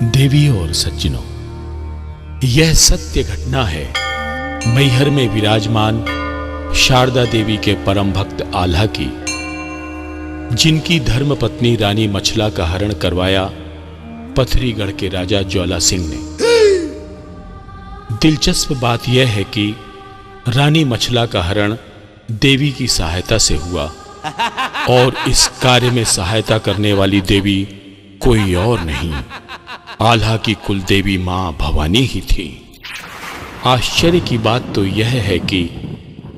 देवियों और सज्जनों, यह सत्य घटना है मैहर में विराजमान शारदा देवी के परम भक्त आल्हा की, जिनकी धर्मपत्नी रानी मछला का हरण करवाया पथरीगढ़ के राजा ज्वाला सिंह ने। दिलचस्प बात यह है कि रानी मछला का हरण देवी की सहायता से हुआ और इस कार्य में सहायता करने वाली देवी कोई और नहीं, आल्हा की कुल देवी मां भवानी ही थी। आश्चर्य की बात तो यह है कि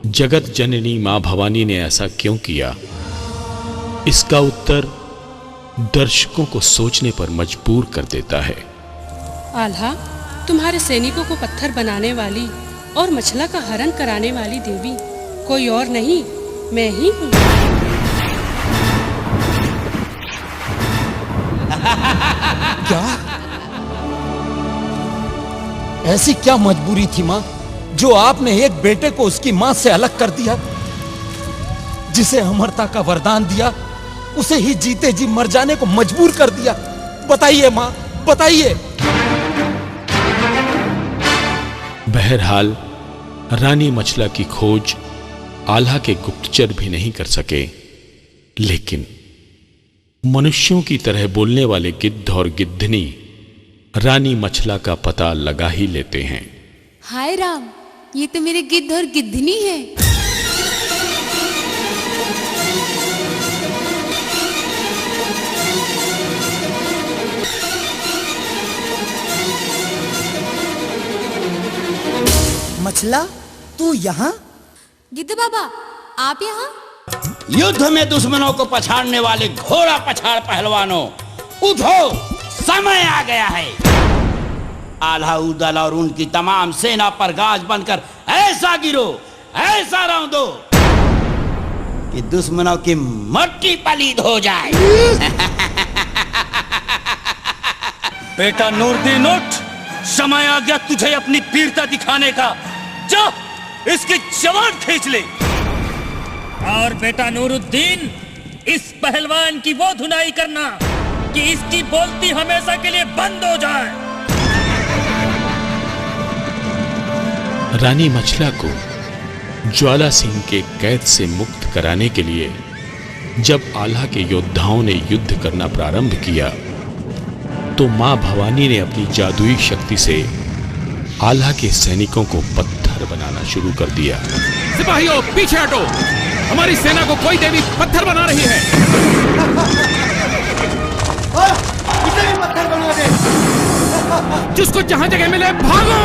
जगत जननी मां भवानी ने ऐसा क्यों किया, इसका उत्तर दर्शकों को सोचने पर मजबूर कर देता है। आल्हा, तुम्हारे सैनिकों को पत्थर बनाने वाली और मछला का हरण कराने वाली देवी कोई और नहीं, मैं ही हूँ। क्या? ऐसी क्या मजबूरी थी मां, जो आपने एक बेटे को उसकी मां से अलग कर दिया? जिसे अमरता का वरदान दिया, उसे ही जीते जी मर जाने को मजबूर कर दिया। बताइए मां, बताइए। बहरहाल रानी मछला की खोज आल्हा के गुप्तचर भी नहीं कर सके, लेकिन मनुष्यों की तरह बोलने वाले गिद्ध और गिद्धनी रानी मछला का पता लगा ही लेते हैं। हाय राम, ये तो मेरे गिद्ध और गिद्धनी है। मछला, तू यहाँ? गिद्ध बाबा, आप यहाँ? युद्ध में दुश्मनों को पछाड़ने वाले घोड़ा पछाड़ पहलवानों, उठो, समय आ गया है। आल्हा उदल और उनकी तमाम सेना पर गाज बनकर ऐसा गिरो, ऐसा रौंदो कि दुश्मनों की मट्टी पलीद हो जाए। बेटा नूरदीन, उठ, समय आ गया तुझे अपनी वीरता दिखाने का। जा, इसकी जवान खींच ले। और बेटा नूरुद्दीन, इस पहलवान की वो धुनाई करना कि इसकी बोलती हमेशा के लिए बंद हो जाए। रानी मछला को ज्वाला सिंह के कैद से मुक्त कराने के लिए जब आल्हा के योद्धाओं ने युद्ध करना प्रारंभ किया, तो मां भवानी ने अपनी जादुई शक्ति से आल्हा के सैनिकों को पत्थर बनाना शुरू कर दिया। सिपाहियों, पीछे हटो, हमारी सेना को कोई देवी पत्थर बना रही है। इसे भी पत्थर बना दे। जिसको जहां जगह मिले भागो।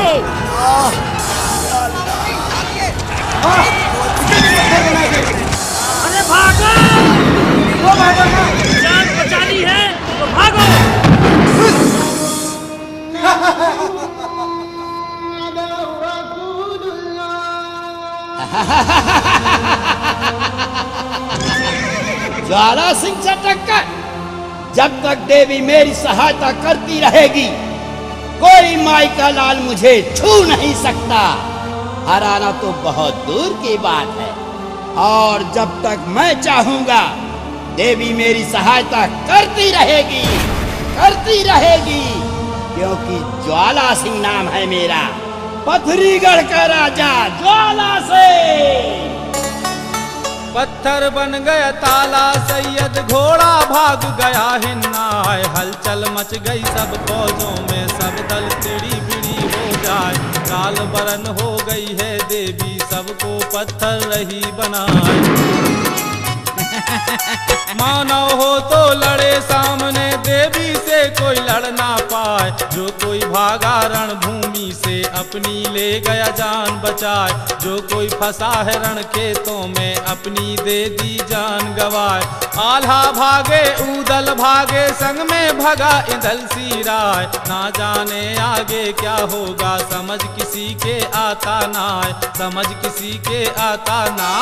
अरे भागो, वो भागो ना, जान बचानी है तो भागो। ज्वाला सिंह से टक्कर, जब तक देवी मेरी सहायता करती रहेगी, कोई माई का लाल मुझे छू नहीं सकता। हराना तो बहुत दूर की बात है, और जब तक मैं चाहूंगा, देवी मेरी सहायता करती रहेगी, करती रहेगी, क्योंकि ज्वाला सिंह नाम है मेरा, पथरीगढ़ का राजा ज्वाला सिंह। पत्थर बन गया ताला सैयद, घोड़ा भाग गया हिन्ना, हलचल मच गई सब फौजों में, सब दल टेढ़ी बिड़ी हो जाए, काल बरन हो गई है देवी, सबको पत्थर रही बनाए। मानव हो तो लड़े सामने, देवी से कोई लड़ ना पाए, जो कोई भागा रणभूमि से, अपनी ले गया जान बचाए, जो कोई फंसा है रण खेतों में, अपनी दे दी जान गवाए। आल्हा भागे, उदल भागे, संग में भगा इंदल सी राय, ना जाने आगे क्या होगा, समझ किसी के आता ना, समझ किसी के आता ना।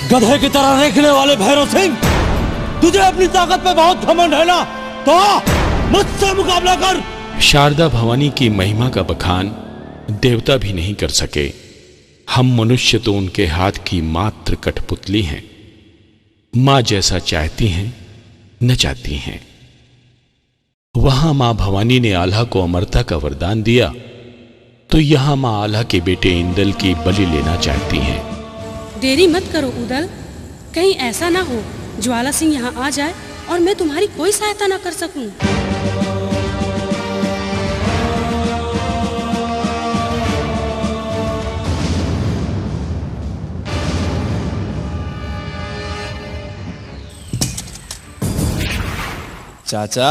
गधे की तरह देखने वाले भैरव सिंह, तुझे अपनी ताकत पे बहुत घमंड है ना, तो मुझसे मुकाबला कर। शारदा भवानी की महिमा का बखान देवता भी नहीं कर सके, हम मनुष्य तो उनके हाथ की मात्र कठपुतली हैं। मां जैसा चाहती हैं नचाती हैं। वहां मां भवानी ने आल्हा को अमरता का वरदान दिया, तो यहां मां आल्हा के बेटे इंदल की बलि लेना चाहती हैं। देरी मत करो उदल, कहीं ऐसा ना हो ज्वाला सिंह यहाँ आ जाए और मैं तुम्हारी कोई सहायता ना कर सकूं। चाचा,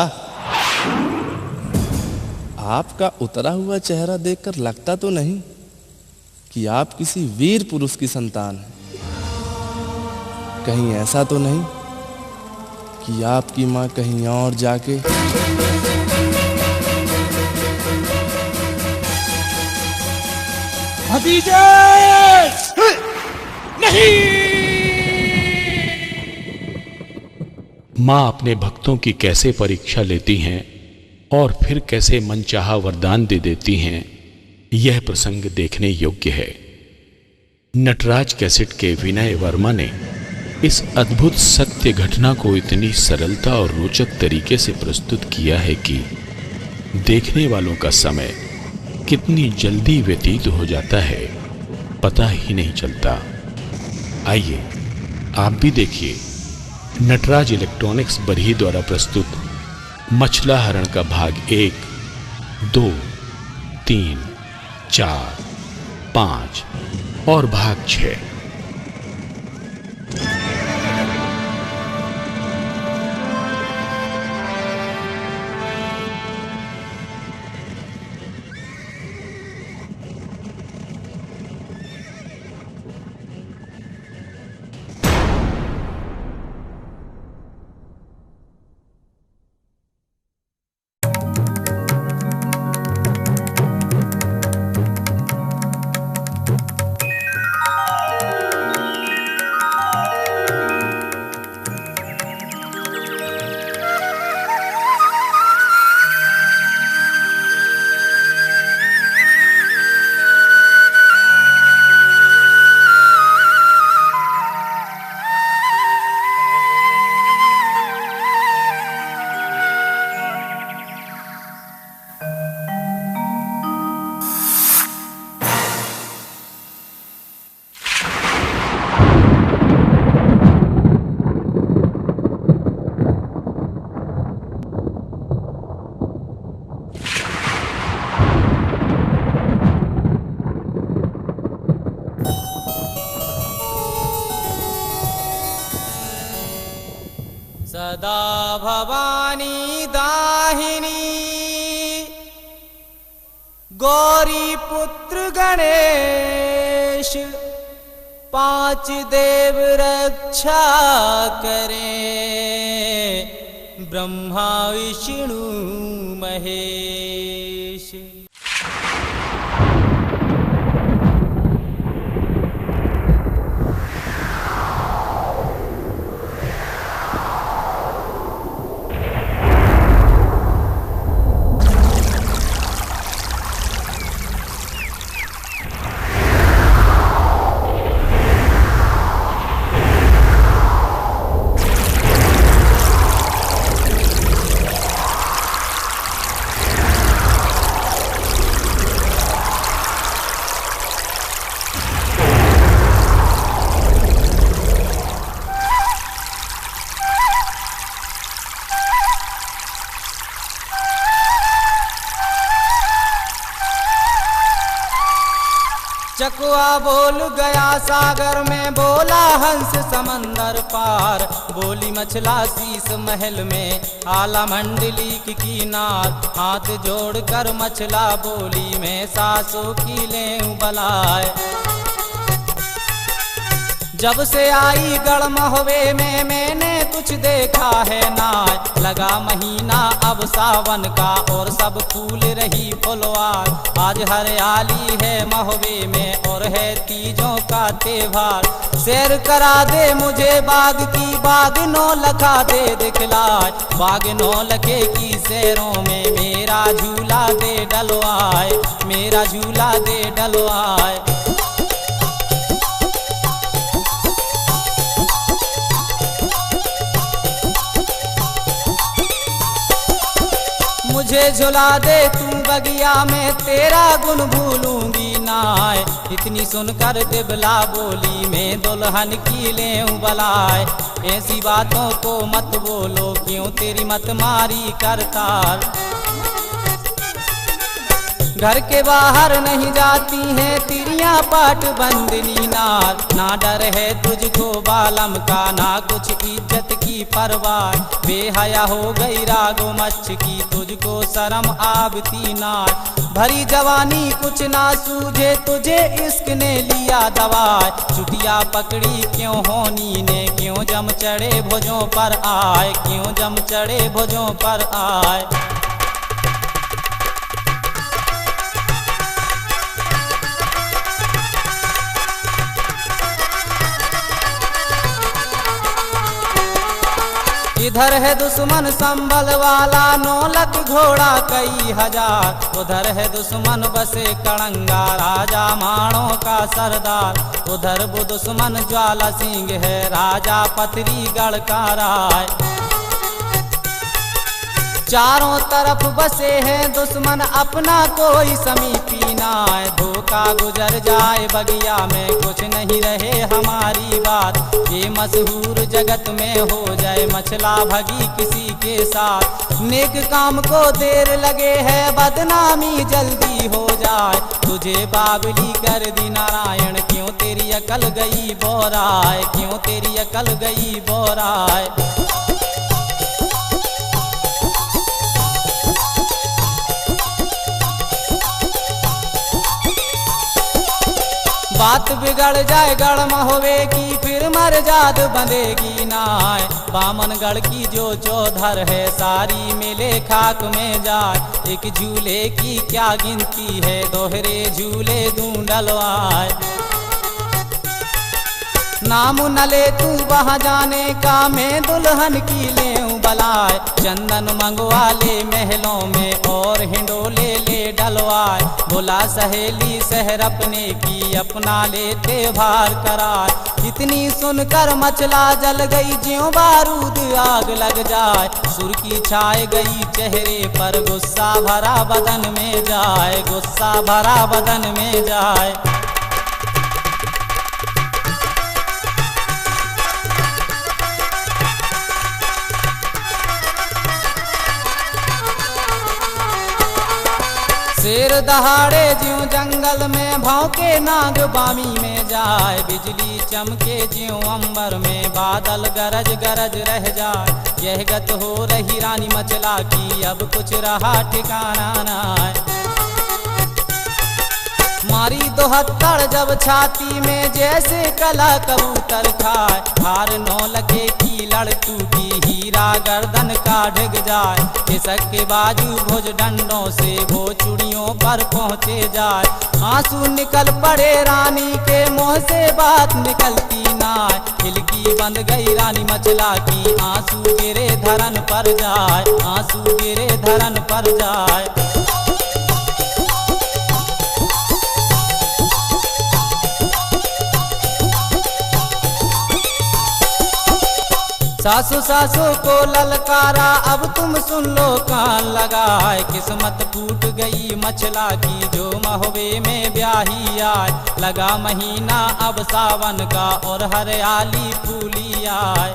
आपका उतरा हुआ चेहरा देखकर लगता तो नहीं कि आप किसी वीर पुरुष की संतान हैं। कहीं ऐसा तो नहीं कि आपकी मां कहीं और जाके भतीजे नहीं। मां अपने भक्तों की कैसे परीक्षा लेती हैं और फिर कैसे मनचाहा वरदान दे देती हैं, यह प्रसंग देखने योग्य है। नटराज कैसेट के विनय वर्मा ने इस अद्भुत सत्य घटना को इतनी सरलता और रोचक तरीके से प्रस्तुत किया है कि देखने वालों का समय कितनी जल्दी व्यतीत हो जाता है, पता ही नहीं चलता। आइए आप भी देखिए नटराज इलेक्ट्रॉनिक्स बरही द्वारा प्रस्तुत मछला हरण का भाग 1, 2, 3, 4, 5 और भाग 6। सदा भवानी दाहिनी गौरी पुत्र गणेश, 5 देव रक्षा करें, ब्रह्मा विष्णु महेश। चकुआ बोल गया सागर में, बोला हंस समंदर पार, बोली मछला शीस महल में, आला मंडली की किनार, हाथ जोड़कर मछला बोली मैं सासों की लें बलाए। जब से आई गढ़ महुए में मैंने कुछ देखा है ना, लगा महीना अब सावन का और सब फूल रही फुलवार, आज हरियाली है महुए में और है तीजों का त्योहार। सैर करा दे मुझे बाग की, बाग नौ लखा दे दिखलाए, बाग नौ लखे की सैरों में मेरा झूला दे डलवाए, मेरा झूला दे डलवाए। झुला दे तू बगिया में, तेरा गुण भूलूंगी नाय। इतनी सुनकर दिबला बोली, मैं दुल्हन की लेऊं बलाय। ऐसी बातों को मत बोलो, क्यों तेरी मत मारी करतार। घर के बाहर नहीं जाती हैं तिरियां पाट बंदनी नार। ना डर है तुझको बालम का, ना कुछ इज्जत की परवाह। बेहया हो गई रागो मच्छ की, तुझको शर्म आबती नार। भरी जवानी कुछ ना सूझे तुझे, इश्क ने लिया दवाए। चुटिया पकड़ी क्यों होनी ने, क्यों जम चढ़े भुजों पर आए, क्यों जम चढ़े भुजों पर आए। इधर है दुश्मन संबल वाला, नौलख घोड़ा कई हजार। उधर है दुश्मन बसे कड़ंगा, राजा माणों का सरदार। उधर वो दुश्मन ज्वाला सिंह है, राजा पथरीगढ़ का राय। चारों तरफ बसे हैं दुश्मन, अपना कोई समीपी नाय। धोखा गुजर जाए बगिया में, कुछ नहीं रहे हमारी बात। ये मशहूर जगत में हो जाए मछला भगी किसी के साथ। नेक काम को देर लगे है, बदनामी जल्दी हो जाए। तुझे बाबली कर दी नारायण, क्यों तेरी अकल गई बोराय, क्यों तेरी अकल गई बोराय। बात बिगड़ जाए गढ़ महोवेगी, फिर मर जाद बंधेगी नाय। बामनगढ़ की जो चौधर है, सारी मिले खाक में जाए। एक झूले की क्या गिनती है, दोहरे झूले ढूंढलवाए। नाम न ले तू वहाँ जाने का, मैं दुल्हन की लेऊं बलाय। चंदन मंगवा ले महलों में, और हिंडोले ले डलवाए। बोला सहेली शहर अपने की, अपना लेते भार कराए। इतनी सुनकर मचला जल गई, ज्यों बारूद आग लग जाए। सुर्खी छाए गई चेहरे पर, गुस्सा भरा बदन में जाए, गुस्सा भरा बदन में जाए। शेर दहाड़े ज्यों जंगल में, भौंके नाग बामी में जाए। बिजली चमके ज्यों अंबर में, बादल गरज गरज रह जाए। यह गत हो रही रानी मचला की, अब कुछ रहा ठिकाना ना। मारी दोहत्तर जब छाती में, जैसे कला कबूतर खाए। हार नौलखे की लड़ टूटी, हीरा गर्दन का ढिग जाए। खिसक के बाजू भुज डंडों से, वो चूड़ियों पर पहुँचे जाए। आंसू निकल पड़े रानी के मुँह से, बात निकलती नाय। खिलकी बंद गई रानी मचला की, आंसू गिरे धरन पर जाए, आंसू गिरे धरन पर जाए। सासू सासू को ललकारा, अब तुम सुन लो कान लगाए। किस्मत फूट गई मछला की, जो महुए में ब्याही आए। लगा महीना अब सावन का, और हरियाली फूली आए।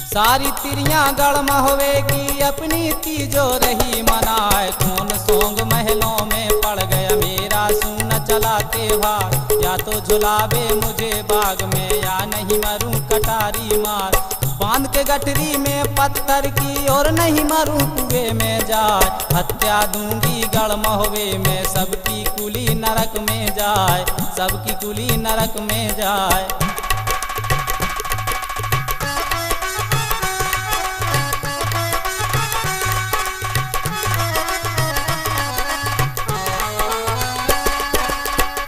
सारी तिरियां गढ़ महुए की, अपनी तीजो रही मनाए। खून सोंग महलों में पड़ गया मेरा, सून चला त्योहार। या तो झुलावे मुझे बाग में, या नहीं मरूं कटारी मार। बांध के गठरी में पत्थर की, और नहीं मरूं कुएं में जाए। हत्या दूंगी गढ़ महुए में, सबकी कुली नरक में जाए, सबकी कुली नरक में जाए।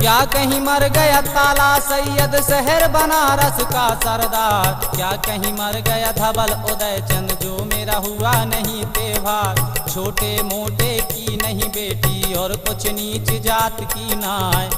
क्या कहीं मर गया ताला सैयद, शहर बनारस का सरदार। क्या कहीं मर गया धवल उदय चंद, जो मेरा हुआ नहीं त्योहार। छोटे मोटे की नहीं बेटी, और कुछ नीच जात की नाय।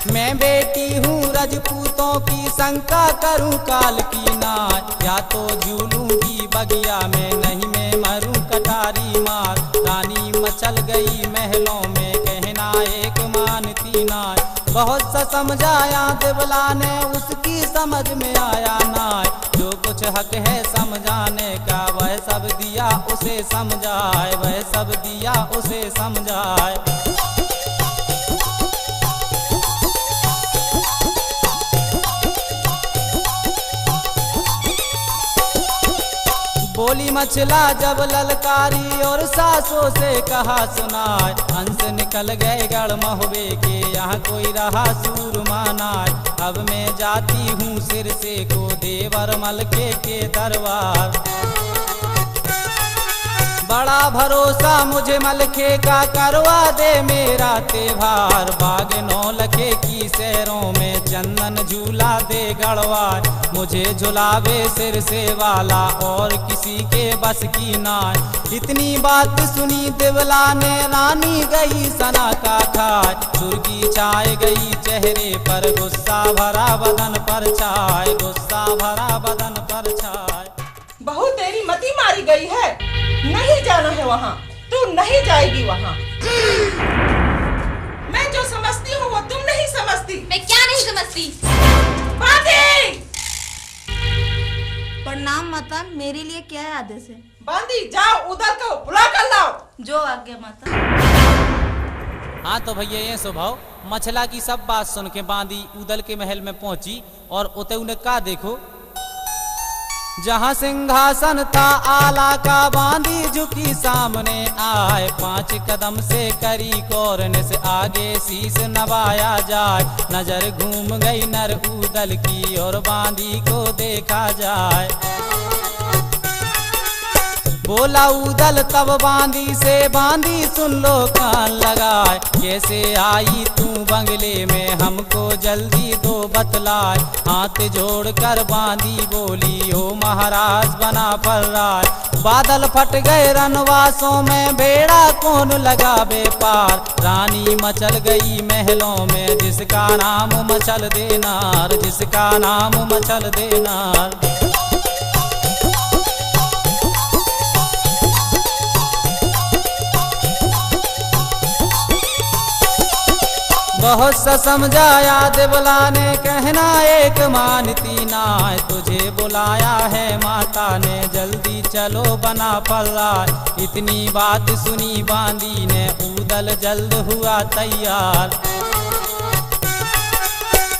मैं बेटी हूँ रजपूतों की, शंका करूँ काल की नाय। या तो झूलूंगी बगिया में, नहीं मैं मरूं कटारी मार। रानी मचल गई महलों में, कहना एक मानती नाय। बहुत सा समझाया देवला ने, उसकी समझ में आया नाय। जो कुछ हक है समझाने का, वह सब दिया उसे समझाए, वह सब दिया उसे समझाए। बोली मछला जब ललकारी और सासों से कहा सुनाए। हंस निकल गए गढ़ महुए के, यहाँ कोई रहा सूरमा नाय। अब मैं जाती हूँ सिर से को देवर मलके के दरबार। बड़ा भरोसा मुझे मलके का, करवा दे मेरा त्योहार। बाग नौलखे की सैरों में, चंदन झूला दे गढ़वार। मुझे झुलावे सिर से वाला, और किसी के बस की नाय। इतनी बात सुनी देवला ने, रानी गई सना का खाए। सुर्गी छाए गई चेहरे पर, गुस्सा भरा बदन पर छाए, गुस्सा भरा बदन पर छाए। बहू तेरी मती मारी गई है, नहीं जाना है वहाँ, तू नहीं जाएगी वहाँ। मैं जो समझती हूँ वो तुम नहीं समझती। मैं क्या नहीं समझती? बांधी! प्रणाम माता, मेरे लिए क्या है आदेश है? बांधी जाओ उधर को बुला कर लाओ। जो आज्ञा माता। हाँ तो भैया ये स्वभाव मछला की सब बात सुन के बांधी उदल के महल में पहुंची, और उते उन्हें का देखो, जहाँ सिंहासन था आला का, बांधी झुकी सामने आए। 5 कदम से करी कौरन से, आगे शीश नवाया जाए। नजर घूम गई नर उदल की, और बांधी को देखा जाए। बोला उदल तब बांधी से, बांधी सुन लो कान लगाए। कैसे आई तू बंगले में, हमको जल्दी दो बतलाए। हाथ जोड़ कर बांधी बोली, ओ महाराज बना फर्राय। बादल फट गए रनवासों में, बेड़ा कौन लगावे पार। रानी मचल गई महलों में, जिसका नाम मचल देनार, जिसका नाम मचल देनार। बहुत सा समझाया देवला ने, कहना एक मानती नाय। तुझे बुलाया है माता ने, जल्दी चलो बना फर्राय। इतनी बात सुनी बांधी ने, उदल जल्द हुआ तैयार।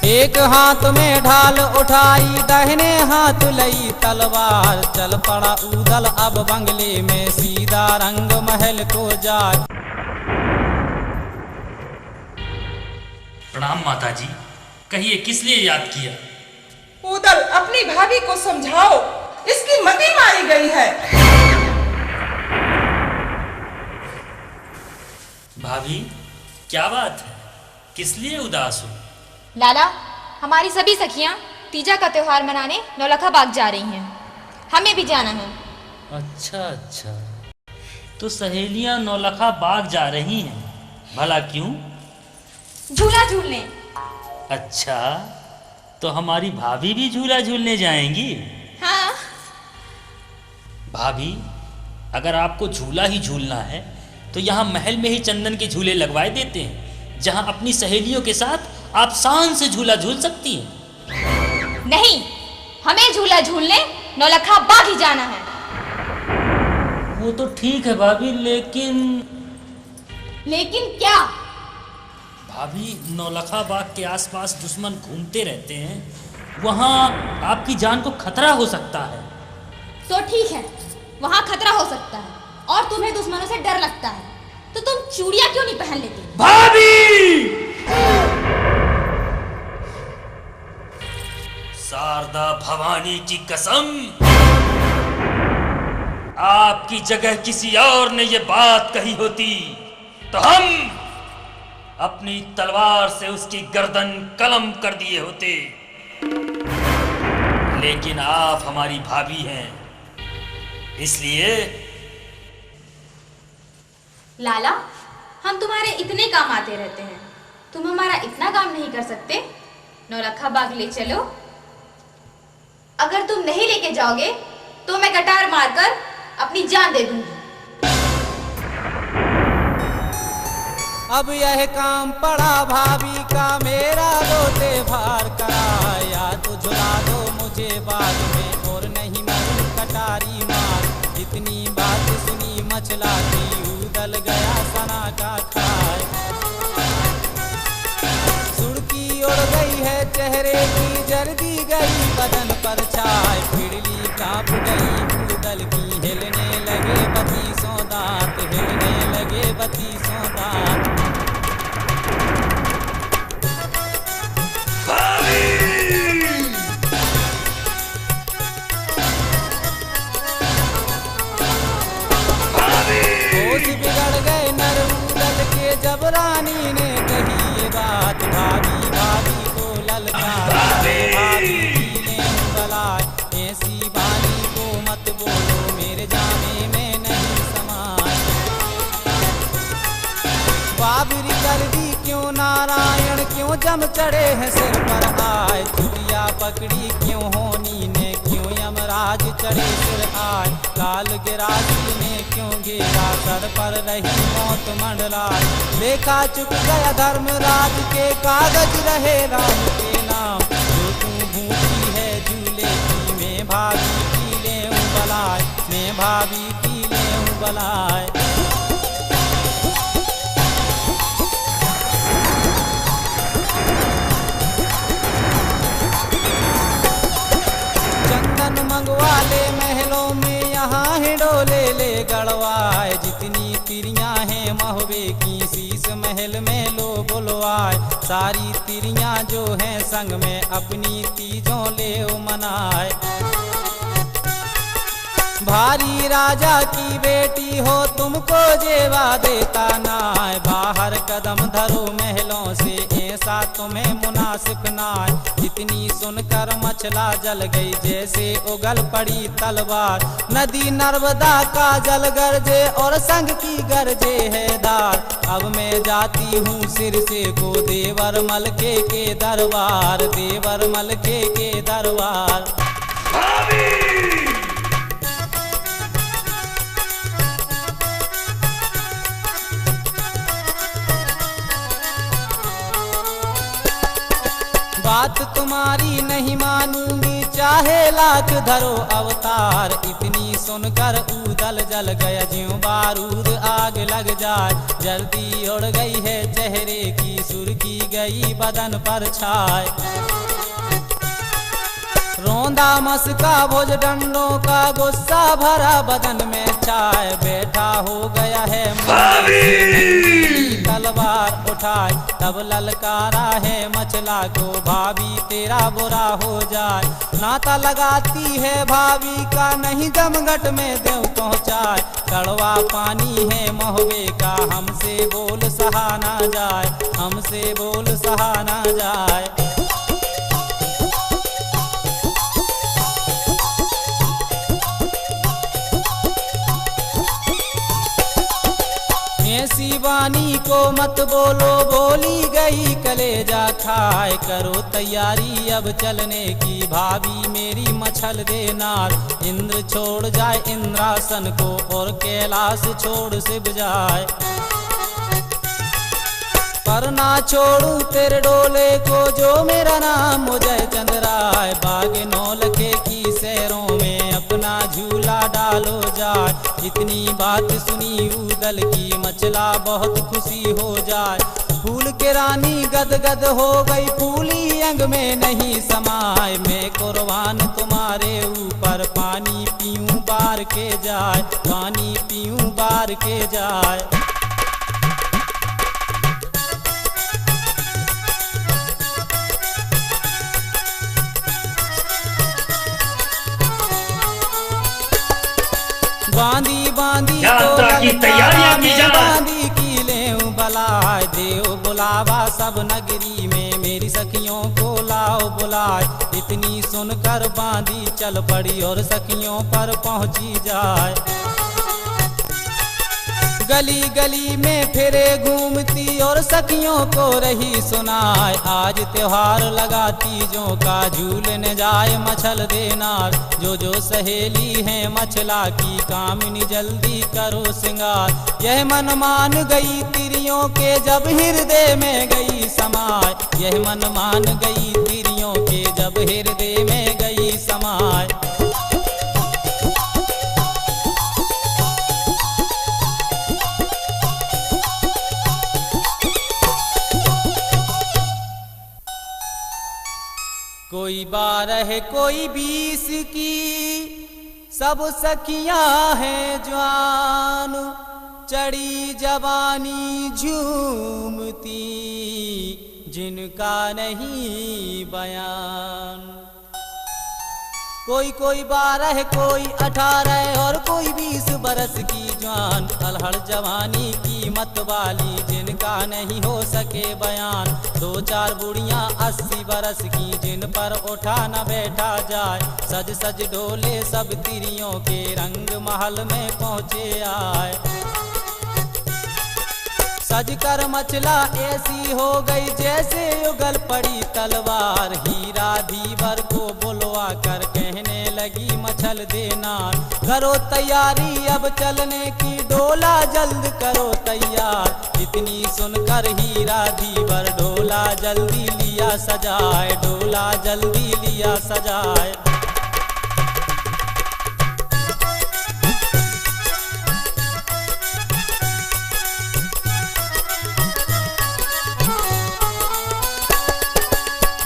एक हाथ में ढाल उठाई, दाहिने हाथ लई तलवार। चल पड़ा उदल अब बंगले में, सीधा रंग महल को जाए। प्रणाम माता जी, कहिए किस लिए याद किया? उदल अपनी भाभी को समझाओ, इसकी मती मारी गई है। भाभी क्या बात है, किस लिए उदास हो? लाला, हमारी सभी सखियां तीजा का त्योहार मनाने नौलखा बाग जा रही हैं, हमें भी जाना है। अच्छा अच्छा, तो सहेलियां नौलखा बाग जा रही हैं, भला क्यों? झूला झूलने। अच्छा, तो हमारी भाभी भी झूला झूलने जाएंगी? हाँ। भाभी, अगर आपको झूला ही झूलना है तो यहाँ महल में ही चंदन के झूले लगवाए देते हैं, जहाँ अपनी सहेलियों के साथ आप शान से झूला झूल सकती हैं। नहीं, हमें झूला झूलने नौलखा बाग ही जाना है। वो तो ठीक है भाभी, लेकिन क्या? भाभी, नौलखा बाग के आसपास दुश्मन घूमते रहते हैं, वहाँ आपकी जान को खतरा हो सकता है। तो ठीक है, वहाँ खतरा हो सकता है और तुम्हें दुश्मनों से डर लगता है, तो तुम चूड़ियाँ क्यों नहीं पहन लेती? भाभी! शारदा भवानी की कसम, आपकी जगह किसी और ने ये बात कही होती तो हम अपनी तलवार से उसकी गर्दन कलम कर दिए होते, लेकिन आप हमारी भाभी हैं, इसलिए। लाला, हम तुम्हारे इतने काम आते रहते हैं, तुम हमारा इतना काम नहीं कर सकते? नौलखा बाग ले चलो। अगर तुम नहीं लेके जाओगे तो मैं कटार मारकर अपनी जान दे दूंगी। अब यह काम पड़ा भाभी का, मेरा बोते भार करा, या तो झुला दो मुझे बाग में और नहीं मरूं कटारी मार। इतनी बात सुनी मछला की, उदल गया सना का खाए। सुर्खी उड़ गई है चेहरे की, जल्दी गई बदन पर छाए। पिड़ली कांप गई उदल की, हिलने लगे बत्तीसों दांत, हिलने लगे बत्तीसों दांत। होश बिगड़ गए नर उदल के, जब रानी ने कही ये बात। भाभी भाभी को ललकारा, भाभी ने बुलाए, ऐसी बानी को मत बोलो, मेरे जामे में नहीं समाए। बाबरी कर दी क्यों नारायण, क्यों जम चढ़े हैं सिर पर आए। चुड़िया पकड़ी क्यों होनी ने, क्यों यमराज चढ़े सिर आए। काल गिरासी ने क्यों घेरा, सर पर रही मौत मंडलाए। देखा चुक गया धर्मराज के, कागज रहे राम के नाम। जो तू भूखी है झूले की, मैं भाभी की ले बलाए, मैं भाभी की ले बलाए। मंगवा ले महलों में, यहाँ हिडोले ले गड़वाए। जितनी तिरियां हैं महुए की, शीश महल में लो बुलवाए। सारी तिरियां जो हैं संग में, अपनी तीजों ले मनाए। भारी राजा की बेटी हो, तुमको जेवा देता नाय। बाहर कदम धरो महलों से, ऐसा तुम्हें मुनासिब नाय। इतनी सुनकर मछला जल गई, जैसे उगल पड़ी तलवार। नदी नर्मदा का जल गरजे, और संग की गरजे है धार। अब मैं जाती हूँ सिर से को, देवर मलके के दरबार, देवर मलके के दरबार। बात तुम्हारी नहीं मानूंगी, चाहे लाख धरो अवतार। इतनी सुनकर उदल जल गया, ज्यों बारूद आग लग जाए। जल्दी उड़ गई है चेहरे की, सुर्खी गई बदन पर छाए। रोंदा मस्का भुज डंडों का, गुस्सा भरा बदन में छाए। बैठा हो गया है तलवार उठाए, तब ललकारा है मछला को, भाभी तेरा बुरा हो जाए। नाता लगाती है भाभी का, नहीं जमघट में देव पहुँचाए। कड़वा पानी है महुए का, हमसे बोल सहा ना जाए, हमसे बोल सहा ना जाए। ऐसी वाणी को मत बोलो, बोली गई कलेजा खाए। करो तैयारी अब चलने की, भाभी मेरी मछल देनार। इंद्र छोड़ जाए इंद्रासन को, और कैलाश छोड़ शिव जाए। पर ना छोड़ू तेरे डोले को, जो मेरा नाम मुझे चंद्राय। बाग नौलखे की सैरों में, अपना झूला डालो जाए। इतनी बात सुनी उदल की, मछला बहुत खुशी हो जाए। फूल के रानी गदगद हो गई, फूली अंग में नहीं समाए। मैं कुर्बान तुम्हारे ऊपर, पानी पीऊं बार के जाए, पानी पीऊं बार के जाए। बांधी बांधी यात्रा की तैयारियां की जाए। बांधी की ले बलाए। देव बुलावा सब नगरी में, मेरी सखियों को लाओ बुलाए। इतनी सुनकर बांधी चल पड़ी, और सखियों पर पहुंची जाए। गली गली में फिरे घूमती और सखियों को रही सुनाए, आज त्योहार लगा तीजों का झूलने जाए मछल देनार। जो सहेली है मछला की कामिनी जल्दी करो सिंगार। यह मन मान गई तिरियों के जब हृदय में गई समाय, यह मन मान गई तिरियों के जब हृदय में गई समाय। कोई 12 कोई 20 की सब सखियां हैं जवान, चढ़ी जवानी झूमती जिनका नहीं बयान। कोई 12 कोई 18 और कोई 20 बरस की जवान, अलहड़ जवानी की मत वाली जिनका नहीं हो सके बयान। 2-4 बुढ़ियां 80 बरस की जिन पर उठा न बैठा जाए, सज सज डोले सब तिरियों के रंग महल में पहुँचे आए। सज कर मछला ऐसी हो गई जैसे युगल पड़ी तलवार, हीरा धीवर को बुलवा कर कहने लगी मछल देना। करो तैयारी अब चलने की, डोला जल्द करो तैयार। इतनी सुनकर हीरा धीवर डोला जल्दी लिया सजाए, डोला जल्दी लिया सजाए।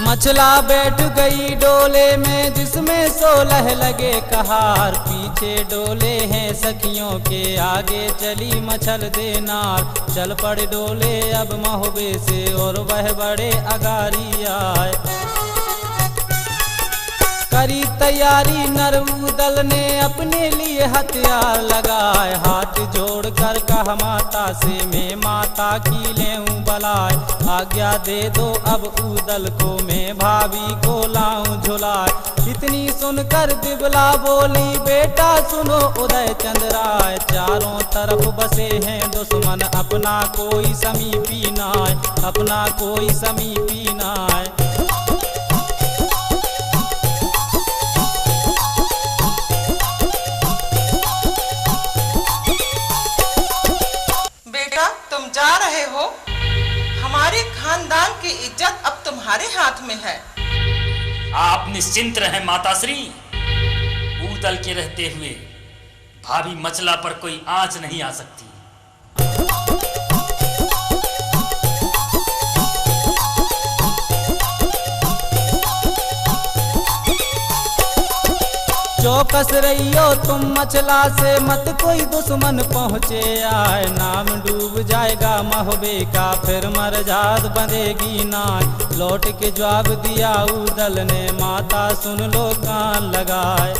मछला बैठ गई डोले में जिसमें 16 लगे कहार, पीछे डोले हैं सखियों के आगे चली मछल देनार। चल पड़े डोले अब महुबे से और वह बड़े अगारी आए। करी तैयारी नरउदल ने अपने लिए हथियार लगाए, हाथ जोड़कर कहा माता से मैं माता की लेऊं बलाए। आज्ञा दे दो अब उदल को मैं भाभी को लाऊं झुलाए। इतनी सुनकर दिबला बोली बेटा सुनो उदय चंद्राय, चारों तरफ बसे हैं दुश्मन अपना कोई समीपी नाय, अपना कोई समीपी नाय। तुम जा रहे हो, हमारे खानदान की इज्जत अब तुम्हारे हाथ में है। आप निश्चिंत रहें माताश्री, उदल के रहते हुए भाभी मछला पर कोई आंच नहीं आ सकती। चौकस रहियो तुम मछला से मत कोई दुश्मन पहुँचे आए, नाम डूब जाएगा महुबे का फिर मरजाद बंधेगी नाय। लौट के जवाब दिया उदल ने माता सुन लो कान लगाए।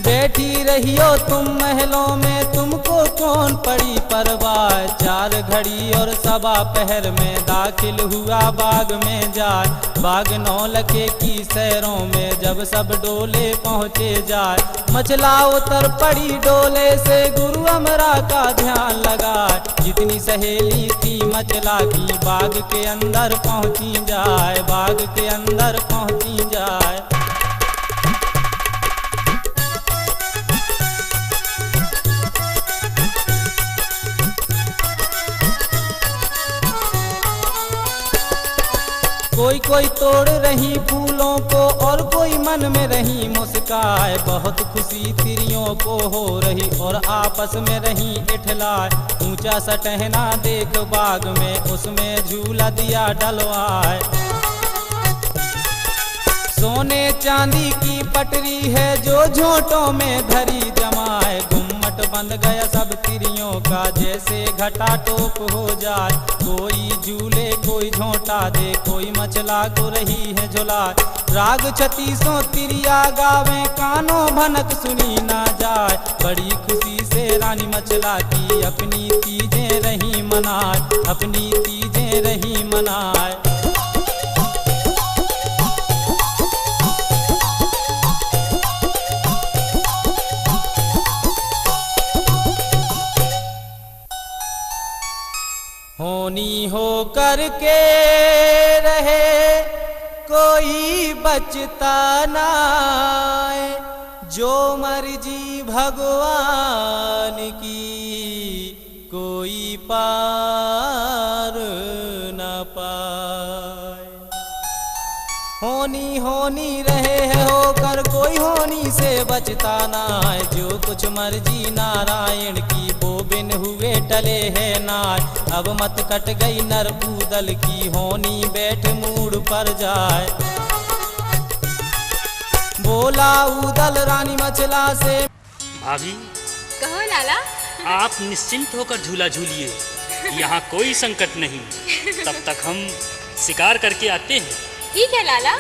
बैठी रहियो तुम महलों में तुमको कौन पड़ी परवाह, 4 घड़ी और 1.15 पहर में दाखिल हुआ बाग में जाए। बाग 9 लखे की सैरों में जब सब डोले पहुँचे जाए, मछला उतर पड़ी डोले से गुरु अमरा का ध्यान लगाए। जितनी सहेली थी मछला की बाग के अंदर पहुँची जाए, बाग के अंदर पहुँची जाए। कोई तोड़ रही फूलों को और कोई मन में रही मुस्काए, बहुत खुशी तिरियों को हो रही और आपस में रही इठलाए। ऊंचा सा टहना देख बाग में उसमें झूला दिया डलवाए। सोने चांदी की पटरी है जो झोंटों में धरी जमाए, गुम्मट बंद गया सब तिरियों का जैसे घटा टोप हो जाए। कोई झूले कोई झोंटा दे कोई मछला को रही है झुलाए। राग 36 तिरिया गावे कानों भनक सुनी ना जाए, बड़ी खुशी से रानी मछला की अपनी तीजें रही मनाए, अपनी तीजें रही मनाए। होनी हो करके रहे कोई बचता नाए, जो मर्जी भगवान की कोई पार न पाए। होनी होनी रहे है होकर कोई होनी से बचता नाय, जो कुछ मर्जी नारायण की वो बिन हुए टले है नाय। अब मत कट गई नर पूदल की होनी बैठ मूड पर जाए। बोला उदल रानी मचला से, भाभी कहो लाला। आप निश्चिंत होकर झूला झूलिए, यहाँ कोई संकट नहीं। तब तक हम शिकार करके आते हैं। ठीक है लाला।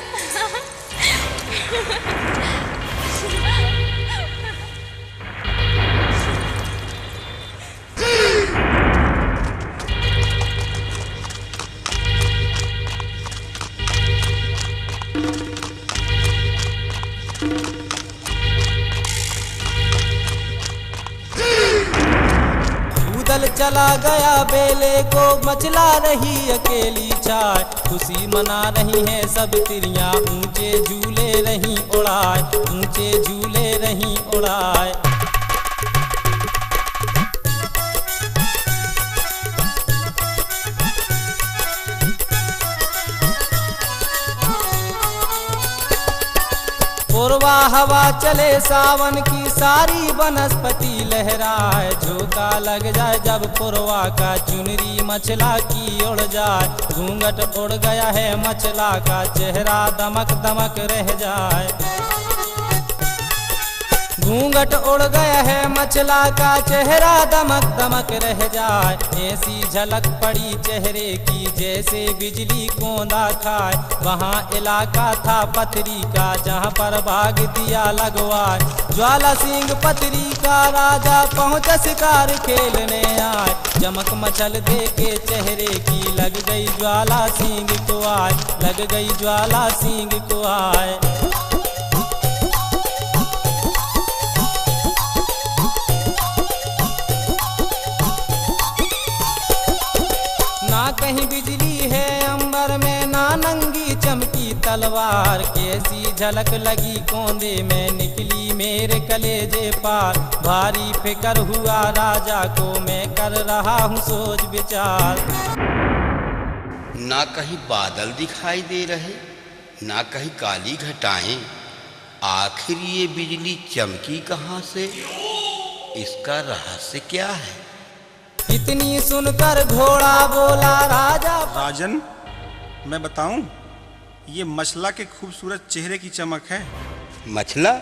उदल चला गया बेले को, मचला रही अकेली चाय। खुशी मना रही है सब तिरियां, ऊंचे झूले रही उड़ाए, ऊंचे झूले रही उड़ाए। पूर्वा हवा चले सावन की, सारी वनस्पति लहराए। झोंका लग जाए जब पूर्वा का, चुनरी मचला की उड़ जाए। घूंघट उड़ गया है मचला का, चेहरा दमक दमक रह जाए। घूंघट उड़ गया है मचला का, चेहरा दमक दमक रह जाए। ऐसी झलक पड़ी चेहरे की जैसे बिजली कोंदा खाए। वहाँ इलाका था पथरी का, जहाँ पर भाग दिया लगवाए। ज्वाला सिंह पथरी का राजा पहुँच शिकार खेलने आए। चमक मचल दे के चेहरे की, लग गई ज्वाला सिंह को आए, लग गई ज्वाला सिंह को आए। ना कहीं बिजली है अंबर में, ना नंगी चमकी तलवार। कैसी झलक लगी कोंदे में, निकली मेरे कलेजे पार। भारी फिकर हुआ राजा को, मैं कर रहा हूँ सोच विचार। ना कहीं बादल दिखाई दे रहे, ना कहीं काली घटाएं। आखिर ये बिजली चमकी कहाँ से? इसका रहस्य क्या है? इतनी सुनकर घोड़ा बोला राजा। राजन, मैं बताऊं, ये मछला के खूबसूरत चेहरे की चमक है। मछला?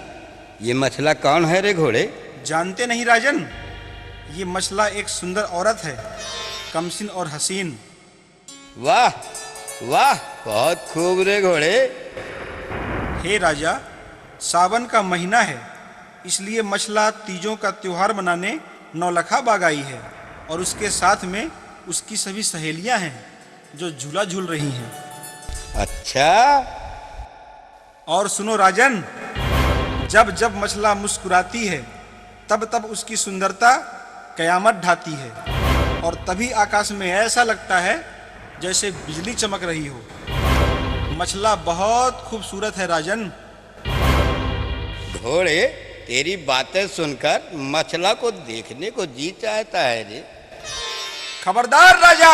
ये मछला कौन है रे घोड़े? जानते नहीं राजन, ये मछला एक सुंदर औरत है, कमसिन और हसीन। वाह वाह, बहुत खूब रे घोड़े। हे राजा, सावन का महीना है, इसलिए मछला तीजों का त्योहार मनाने नौलखा बाग आई है। और उसके साथ में उसकी सभी सहेलियां हैं जो झूला झूल रही हैं। अच्छा। और सुनो राजन, जब जब मछला मुस्कुराती है तब तब उसकी सुंदरता कयामत ढाती है। और तभी आकाश में ऐसा लगता है जैसे बिजली चमक रही हो। मछला बहुत खूबसूरत है राजन। घोड़े, तेरी बातें सुनकर मछला को देखने को जी चाहता है रे। खबरदार राजा,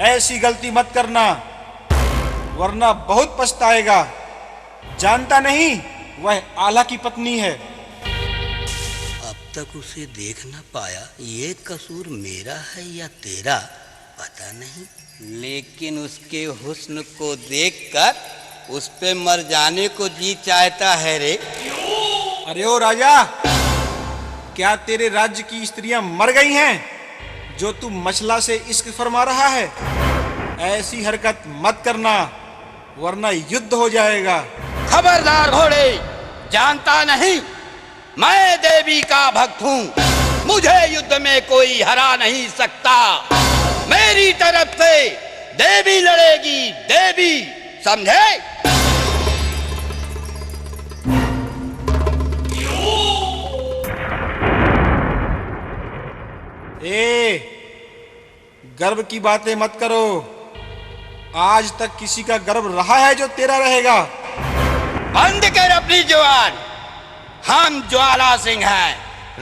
ऐसी गलती मत करना, वरना बहुत पछताएगा। जानता नहीं, वह आला की पत्नी है। अब तक उसे देख न पाया, ये कसूर मेरा है या तेरा पता नहीं, लेकिन उसके हुस्न को देखकर उस पे मर जाने को जी चाहता है रे। अरे ओ राजा, क्या तेरे राज्य की स्त्रियां मर गई हैं जो तू मछला से इश्क फरमा रहा है? ऐसी हरकत मत करना, वरना युद्ध हो जाएगा। खबरदार घोड़े, जानता नहीं मैं देवी का भक्त हूँ। मुझे युद्ध में कोई हरा नहीं सकता। मेरी तरफ से देवी लड़ेगी, देवी, समझे? गर्व की बातें मत करो। आज तक किसी का गर्व रहा है जो तेरा रहेगा? बंद कर अपनी जुबान। हम ज्वाला सिंह हैं,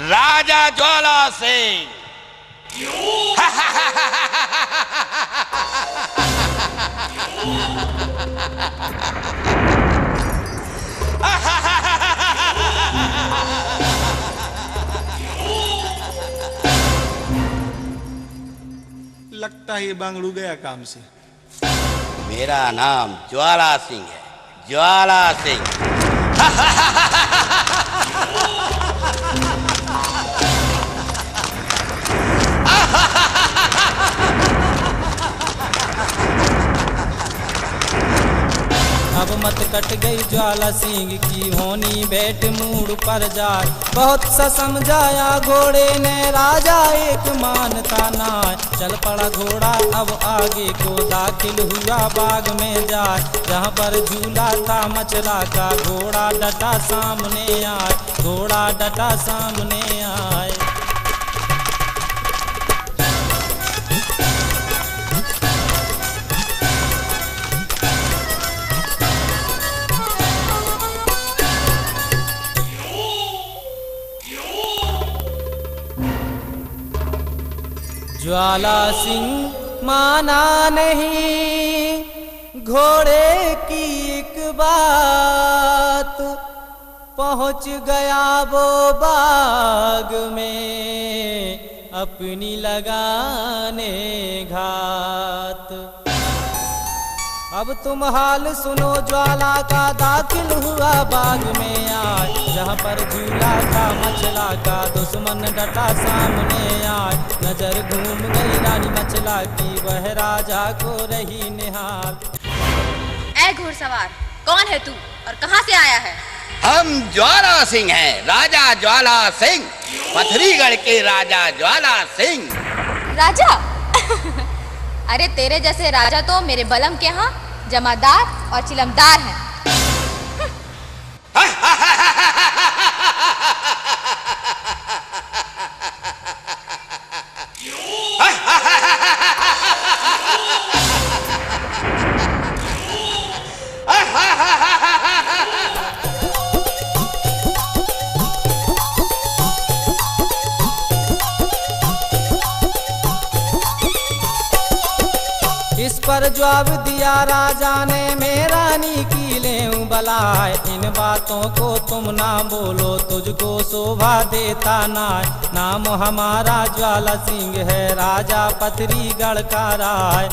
राजा ज्वाला सिंह। लगता है ये बांगड़ू गया काम से। मेरा नाम ज्वाला सिंह है, ज्वाला सिंह। अब मत कट गई ज्वाला सिंह की होनी बैठ मूड पर जाए। बहुत सा समझाया घोड़े ने राजा एक मानता ना। चल पड़ा घोड़ा अब आगे को दाखिल हुआ बाग में जाए। जहाँ पर झूला था मचला का घोड़ा डटा सामने आए, घोड़ा डटा सामने आए। ज्वाला सिंह माना नहीं घोड़े की एक बात। पहुंच गया वो बाग में अपनी लगाने घात। अब तुम हाल सुनो ज्वाला का दाखिल हुआ बाग में आए। जहाँ पर झूला था मचला का दुश्मन डटा सामने आए। नजर घूम गई रानी मचला की, वह राजा को रही निहाल। ऐ घुड़सवार, कौन है तू और कहाँ से आया है? हम ज्वाला सिंह हैं, राजा ज्वाला सिंह, पथरीगढ़ के राजा ज्वाला सिंह। राजा? अरे तेरे जैसे राजा तो मेरे बलम के यहाँ जमादार और चिलमदार हैं। इस पर जवाब दिया राजा ने, मैं रानी की लेऊं बलाए। इन बातों को तुम ना बोलो, तुझको शोभा देता ना। नाम हमारा ज्वाला सिंह है, राजा पथरीगढ़ का राय।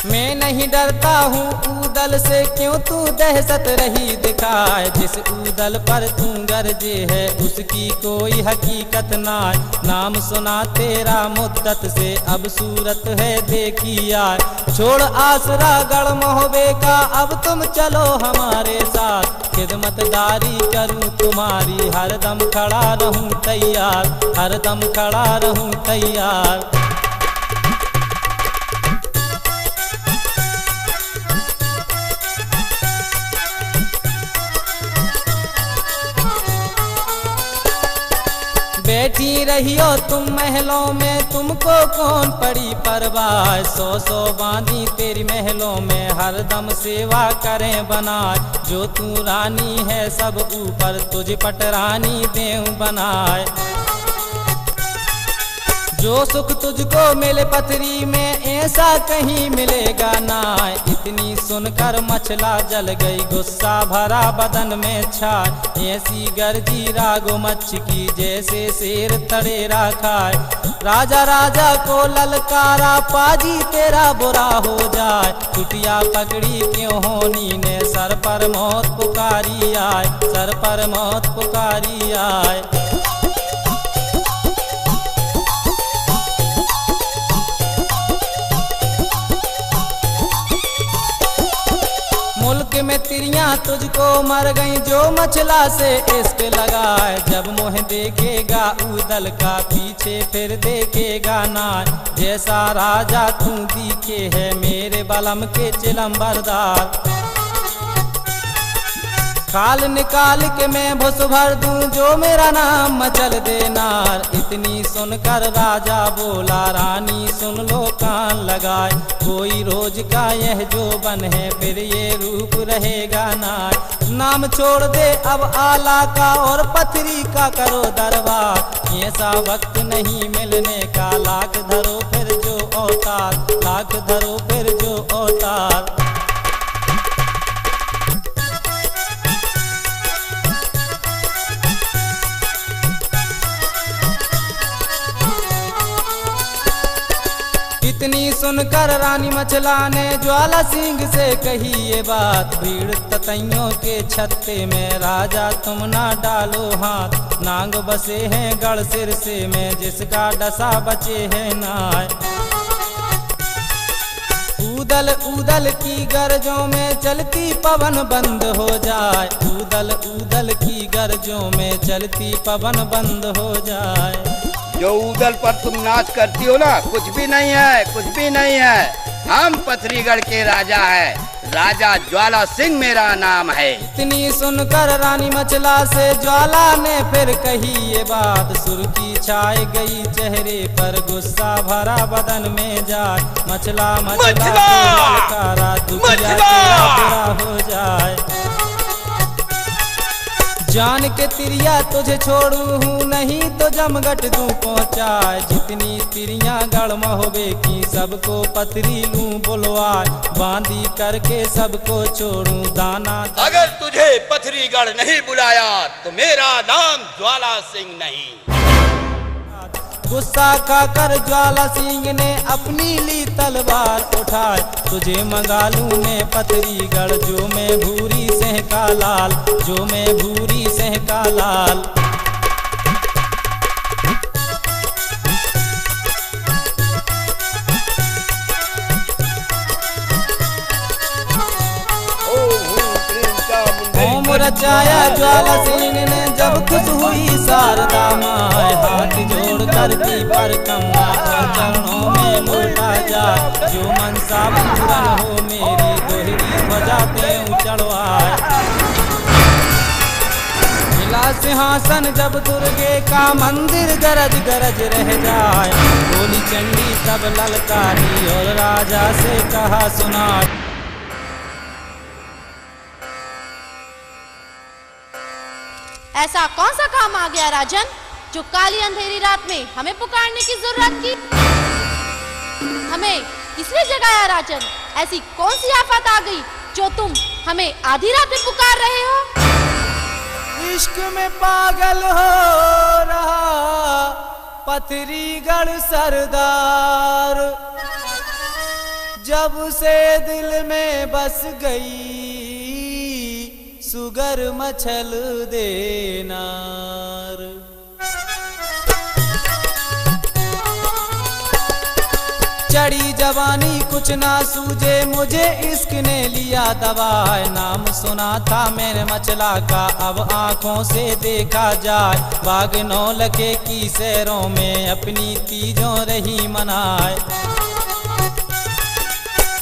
मैं नहीं डरता हूँ ऊदल से, क्यों तू दहशत रही दिखाए। जिस ऊदल पर तू गरजे है उसकी कोई हकीकत ना। नाम सुना तेरा मुद्दत से, अब सूरत है देखी आए। छोड़ आसरा गढ़ मोहबे का, अब तुम चलो हमारे साथ। खिदमतदारी करूँ तुम्हारी, हरदम खड़ा रहूँ तैयार, हरदम खड़ा रहूँ तैयार। बैठी रहियो तुम महलों में, तुमको कौन पड़ी परवाह। सौ सौ बांधी तेरी महलों में, हरदम सेवा करें बनाए। जो तू रानी है सब ऊपर, तुझ पटरानी देऊं बनाए। जो सुख तुझको मिले पथरी में, ऐसा कहीं मिलेगा ना। इतनी सुनकर मचला जल गई, गुस्सा भरा बदन में छाए। ऐसी गर्जी रागो मच्छ की, जैसे शेर तड़ेरा खाए। राजा राजा को ललकारा, पाजी तेरा बुरा हो जाए। चुटिया पकड़ी क्यों होनी ने, सर पर मौत पुकारी आए, सर पर मौत पुकारी आए। मुल्क में तिरियां तुझको मर गई, जो मचला से इश्क लगाए। जब मुँह देखेगा ऊदल का, पीछे फिर देखेगा ना। जैसा राजा तू दिखे है मेरे बलम के चिलम्बरदार। खाल निकाल के मैं भुस भर दूं जो मेरा नाम मचल देनार। इतनी सुनकर राजा बोला रानी सुन लो कान लगाए, कोई रोज का यह जो बन है फिर ये रूप रहेगा नार। नाम छोड़ दे अब आला का और पथरी का करो दरबार, ऐसा वक्त नहीं मिलने का, लाख धरो फिर जो अवतार, लाख धरो फिर जो अवतार। इतनी सुनकर रानी मचला ने ज्वाला सिंह से कही ये बात, भीड़ ततैयों के छत्ते में राजा तुम ना डालो हाथ, नांग बसे हैं गढ़ सिर से में जिसका डसा बचे है नाय। ऊदल ऊदल की गरजों में चलती पवन बंद हो जाए, ऊदल ऊदल की गरजों में चलती पवन बंद हो जाए। जो ऊदल पर तुम नाच करती हो ना कुछ भी नहीं है, कुछ भी नहीं है। हम पथरीगढ़ के राजा है, राजा ज्वाला सिंह मेरा नाम है। इतनी सुनकर रानी मचला से ज्वाला ने फिर कही ये बात, सुर्खी छाई गई चेहरे पर गुस्सा भरा बदन में जाए। मचला मचला ललकारा दुखिया तेरा बुरा हो जाए। जान के तिरिया तुझे छोड़ू हूँ नहीं तो जमगट दूं पहुँचाए, जितनी तिरियां गढ़ महोबे की सबको पथरी लूं बुलवाए, बांधी करके सबको छोड़ूं दाना। अगर तुझे पथरीगढ़ नहीं बुलाया तो मेरा नाम ज्वाला सिंह नहीं। गुस्सा खाकर ज्वाला सिंह ने अपनी ली तलवार उठाए, तुझे मंगा लूं मैं पथरीगढ़ जो मैं भूरी सेह का लाल, जो मैं भूरी सेह का लाल। ओम रचाया ज्वाला सिंह ने जब खुश हुई शारदा माए, हाथ जोड़ करती पर कमला चरणों में लौटा जाए, जो मनसा पूरन हो मेरी दोहरी ध्वजा त्यों चढ़वाए। मिला सिंहासन जब दुर्गे का मंदिर गरज गरज रह जाए, बोली चंडी तब ललकारी और राजा से कहा सुना। ऐसा कौन सा काम आ गया राजन जो काली अंधेरी रात में हमें पुकारने की जरूरत की? हमें किसने जगाया राजन? ऐसी कौन सी आफत आ गई जो तुम हमें आधी रात में पुकार रहे हो? इश्क में पागल हो रहा पथरीगढ़ सरदार, जब से दिल में बस गई सुगर मछल देनार। चढ़ी जवानी कुछ ना सूझे मुझे इश्क ने लिया दबाए, नाम सुना था मैंने मचला का अब आंखों से देखा जाए, बाग नौलखे की सैरों में अपनी तीजों रही मनाए।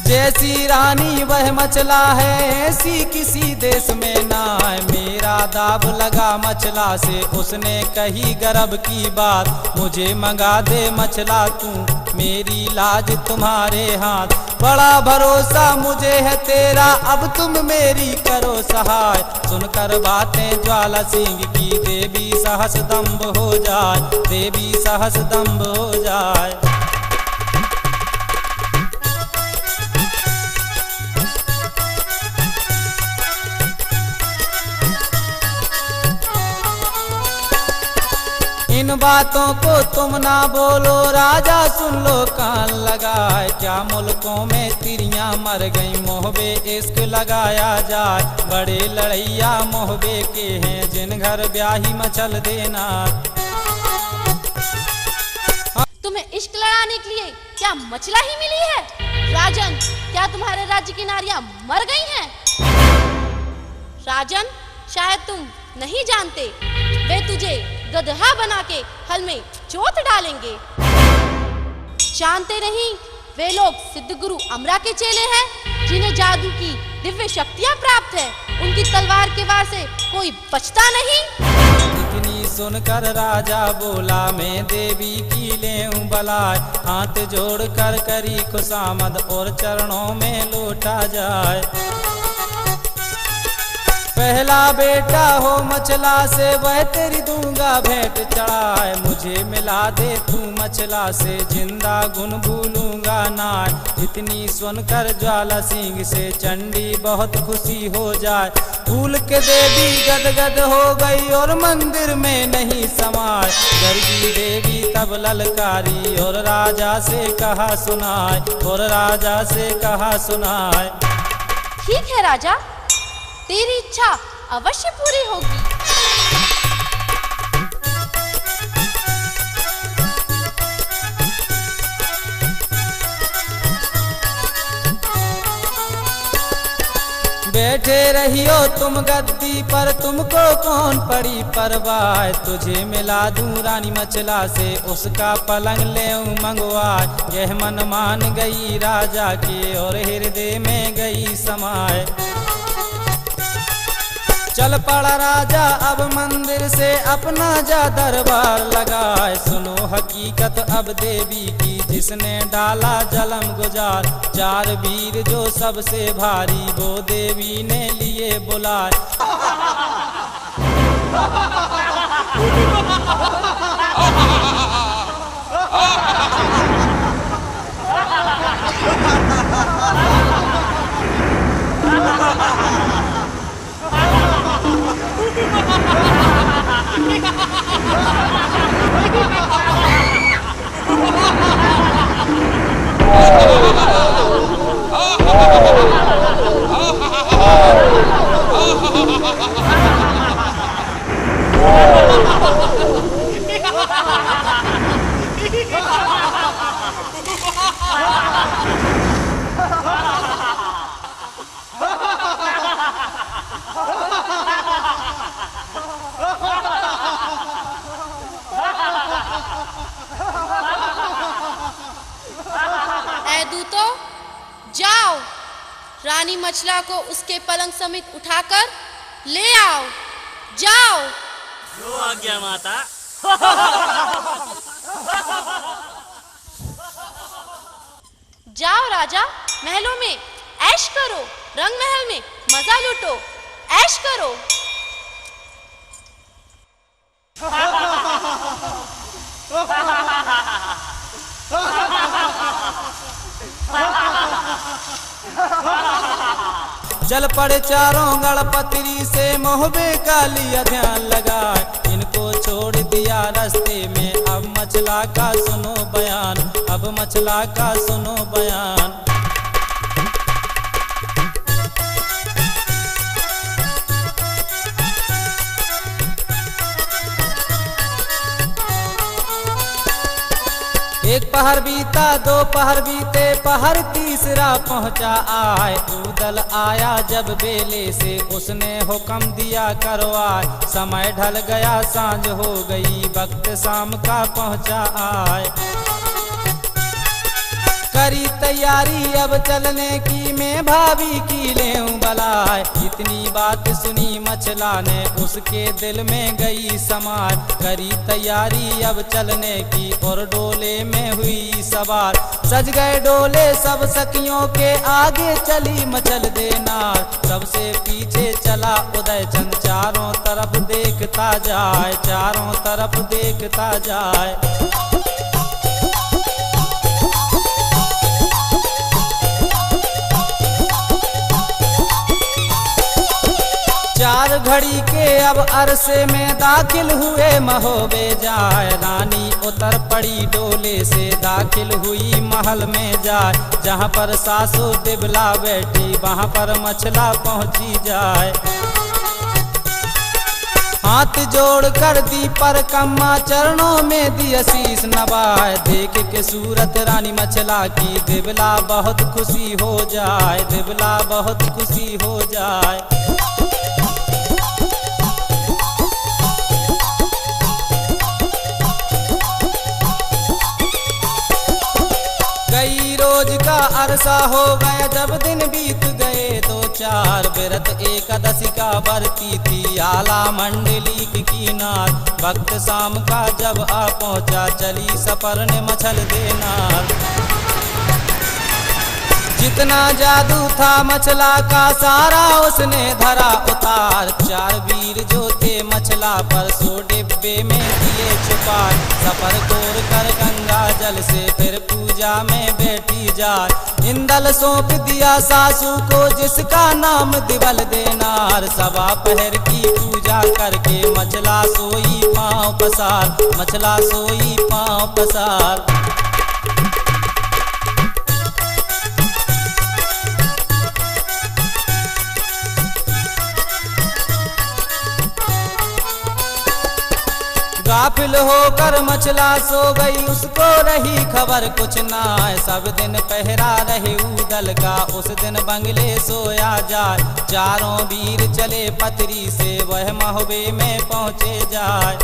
जैसी रानी वह मचला है ऐसी किसी देश में ना है, मेरा दाब लगा मचला से उसने कही गर्भ की बात, मुझे मंगा दे मचला तू मेरी लाज तुम्हारे हाथ, बड़ा भरोसा मुझे है तेरा अब तुम मेरी करो सहाय। सुनकर बातें ज्वाला सिंह की देवी सहस दम्भ हो जाए, देवी सहस दम्भ हो जाए। इन बातों को तुम ना बोलो राजा सुन लो कान लगाए, क्या मुल्कों में तिरियां मर गई मोहबे इश्क लगाया जाए, बड़े लड़ैया मोहबे के हैं जिन घर ब्याही मचल देना। तुम्हें इश्क लड़ाने के लिए क्या मचला ही मिली है? राजन क्या तुम्हारे राज्य की नारियां मर गई हैं? राजन शायद तुम नहीं जानते वे तुझे गदहा बना के हल में चोट डालेंगे। जानते नहीं वे लोग सिद्ध गुरु अमरा के चेले हैं जिन्हें जादू की दिव्य शक्तियां प्राप्त है, उनकी तलवार के वार से कोई बचता नहीं। इतनी सुनकर राजा बोला, मैं देवी की लेऊं बलाय, हाथ जोड़ कर करी खुशामद और चरणों में लौटा जाए। पहला बेटा हो मछला से वह तेरी दूंगा भेंट चढ़ाए, मुझे मिला दे तू मछला से जिंदा गुन भूलूंगा ना। इतनी सुनकर ज्वाला सिंह से चंडी बहुत खुशी हो जाए, फूल के देवी गदगद हो गई और मंदिर में नहीं समाए। गर्गी देवी तब ललकारी और राजा से कहा सुनाए, और राजा से कहा सुनाए। ठीक है राजा, तेरी इच्छा अवश्य पूरी होगी। बैठे रहियो तुम गद्दी पर, तुमको कौन पड़ी परवाह, तुझे मिला दूं रानी मछला से उसका पलंग ले मंगवा। यह मन मान गई राजा के और हृदय में गई समाए। चल पड़ा राजा अब मंदिर से अपना जा दरबार लगाए, सुनो हकीकत अब देवी की जिसने डाला जलम गुजार। चार वीर जो सबसे भारी वो देवी ने लिए बुलाए। दूतो, जाओ रानी मछला को उसके पलंग समेत उठाकर ले आओ। जाओ। जो आज्ञा माता। जाओ राजा, महलों में ऐश करो, रंग महल में मजा लूटो, ऐश करो। चल पड़े चारों गणपति से मोहबे का लिया ध्यान लगाए, इनको छोड़ दिया रास्ते में। अब मछला का सुनो बयान, अब मछला का सुनो बयान। एक पहर बीता, दो पहर बीते, पहर तीसरा पहुंचा आए। उदल आया जब बेले से उसने हुक्म दिया करवाए। समय ढल गया, सांझ हो गई, वक्त शाम का पहुंचा आए। करी तैयारी अब चलने की, मैं भाभी की लेऊं बलाए। इतनी बात सुनी मछला ने उसके दिल में गई समार। करी तैयारी अब चलने की और डोले में हुई सवार। सज गए डोले सब सखियों के, आगे चली मचल देनार। सबसे पीछे चला उदय चंद, चारों तरफ देखता जाए, चारों तरफ देखता जाए। चार घड़ी के अब अरसे में दाखिल हुए महोबे जाए। रानी उतर पड़ी डोले से, दाखिल हुई महल में जाए। जहाँ पर सासू दिबला बैठी वहाँ पर मछला पहुँची जाए। हाथ जोड़ कर दी पर कम्मा, चरणों में दी आशीष नवाए। देख के सूरत रानी मछला की दिबला बहुत खुशी हो जाए, दिबला बहुत खुशी हो जाए। कई रोज का अरसा हो गया, जब दिन बीत गए 2 विचार व्रत एकादशी का बरती थी आला मंडली की किनार। भक्त शाम का जब आ पहुंचा चली सपर ने मछल देनार। जितना जादू था मछला का सारा उसने धरा उतार। चार वीर जो थे मछला पर 100 डिब्बे में दिए छुपा। सफर तोड़ कर गंगा जल से फिर पूजा में बैठी जाए। इंदल सौंप दिया सासू को जिसका नाम दिवल देनार। सवा पहर की पूजा करके मछला सोई पाँव पसार। मछला सोई पाँव पसार। गाफिल होकर मछला सो गई उसको रही खबर कुछ ना। सब दिन पहरा रहे उदल का उस दिन बंगले सोया जाए। चारों वीर चले पतरी से वह महुबे में पहुँचे जाए।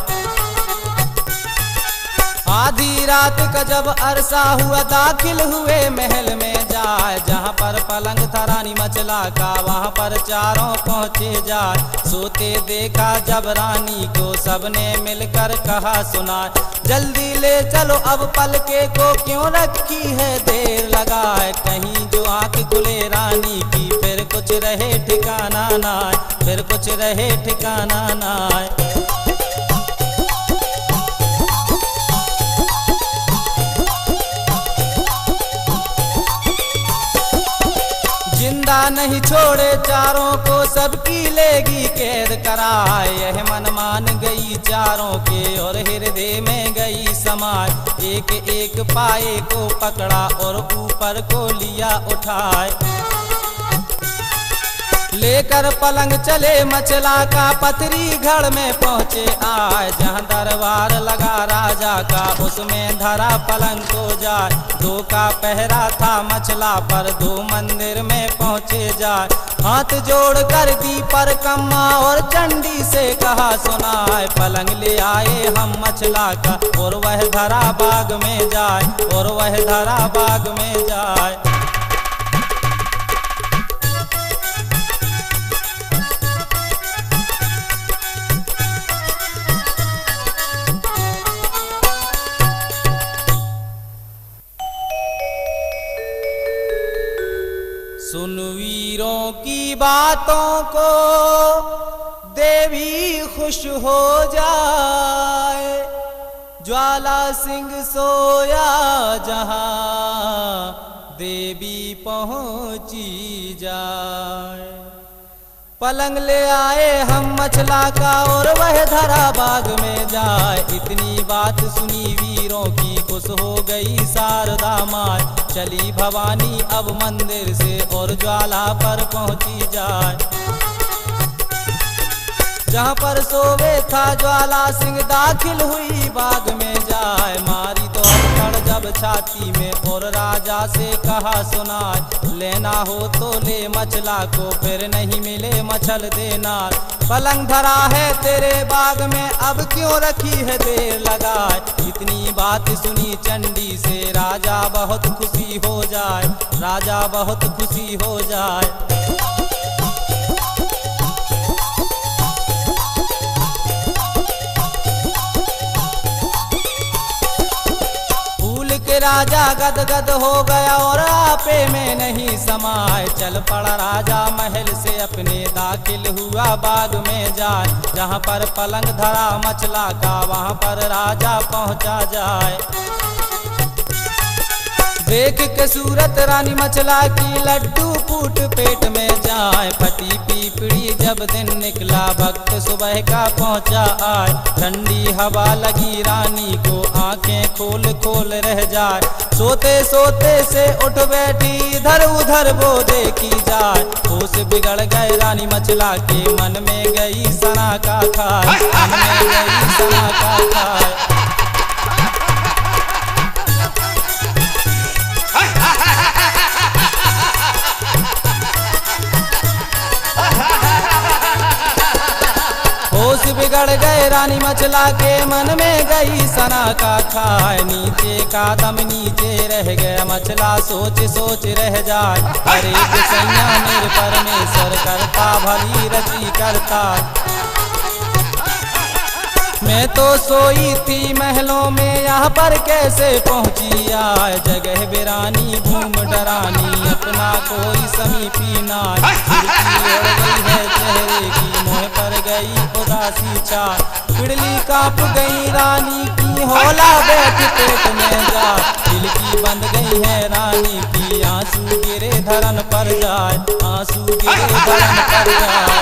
आधी रात का जब अरसा हुआ दाखिल हुए महल में जाए। जहाँ पर पलंग था रानी मछला का वहाँ पर चारों पहुँचे जाए। सोते देखा जब रानी को सबने मिलकर कहा सुना। जल्दी ले चलो अब पलके को क्यों रखी है देर लगाए। कहीं जो आँख खुले रानी की फिर कुछ रहे ठिकाना ना। फिर कुछ रहे ठिकाना ना। नहीं छोड़े चारों को सबकी लेगी कैद कराए। यह मन मान गई चारों के और हृदय में गई समाए। एक एक पाए को पकड़ा और ऊपर को लिया उठाए। लेकर पलंग चले मछला का पथरी घर में पहुँचे आए। जहाँ दरबार लगा राजा का उसमें धरा पलंग को जाए। 2 का पहरा था मछला पर 2 मंदिर में पहुँचे जाए। हाथ जोड़ कर दी पर कम्मा और चंडी से कहा सुनाए। पलंग ले आए हम मछला का और वह धरा बाग में जाए। और वह धरा बाग में जाए। सुन वीरों की बातों को देवी खुश हो जाए। ज्वाला सिंह सोया जहां देवी पहुंची जाए। पलंग ले आए हम मछला का और वह धरा बाग में जाए। इतनी बात सुनी वीरों की खुश हो गई शारदा माँ। चली भवानी अब मंदिर से और ज्वाला पर पहुंची जाए। जहाँ पर सोवे था ज्वाला सिंह दाखिल हुई बाग में जाए। मारी तो अकड़ जब छाती में और राजा से कहा सुनाए। लेना हो तो ले मछला को फिर नहीं मिले मछल देना। पलंग धरा है तेरे बाग में अब क्यों रखी है देर लगाए। इतनी बात सुनी चंडी से राजा बहुत खुशी हो जाए। राजा बहुत खुशी हो जाए। राजा गदगद हो गया और आपे में नहीं समाए। चल पड़ा राजा महल से अपने दाखिल हुआ बाग में जाए। जहाँ पर पलंग धरा मछला का वहाँ पर राजा पहुँचा जाए। देख के सूरत रानी मछला की लड्डू फूट पेट में जाए। फटी पीपड़ी जब दिन निकला भक्त सुबह का पहुँचा आए। ठंडी हवा लगी रानी को आंखें खोल खोल रह जाए। सोते सोते से उठ बैठी इधर उधर वो देखी जाए। होश बिगड़ गए रानी मछला के मन में गई सना का खाए। मन में गई सना का खाए। होश बिगड़ गए रानी रानी मचला के मन में गई सना का खाए, नीचे का दम नीचे रह गया मचला सोच सोच रह जाए। अरे सैया मेरे परमेश्वर करता भली रची करता। मैं तो सोई थी महलों में यहाँ पर कैसे पहुँची आए, जगह बिरानी भूम डरानी अपना कोई समीपी ना। खिड़की उड़ गई है चेहरे की मुँह पर गई उदासी चार, पिड़ली कांप गई रानी की होला बैठ पेट में जा। खिड़की बंद गई है रानी की आंसू गिरे धरन पर जाए, आंसू गिरे धरन पर जाए।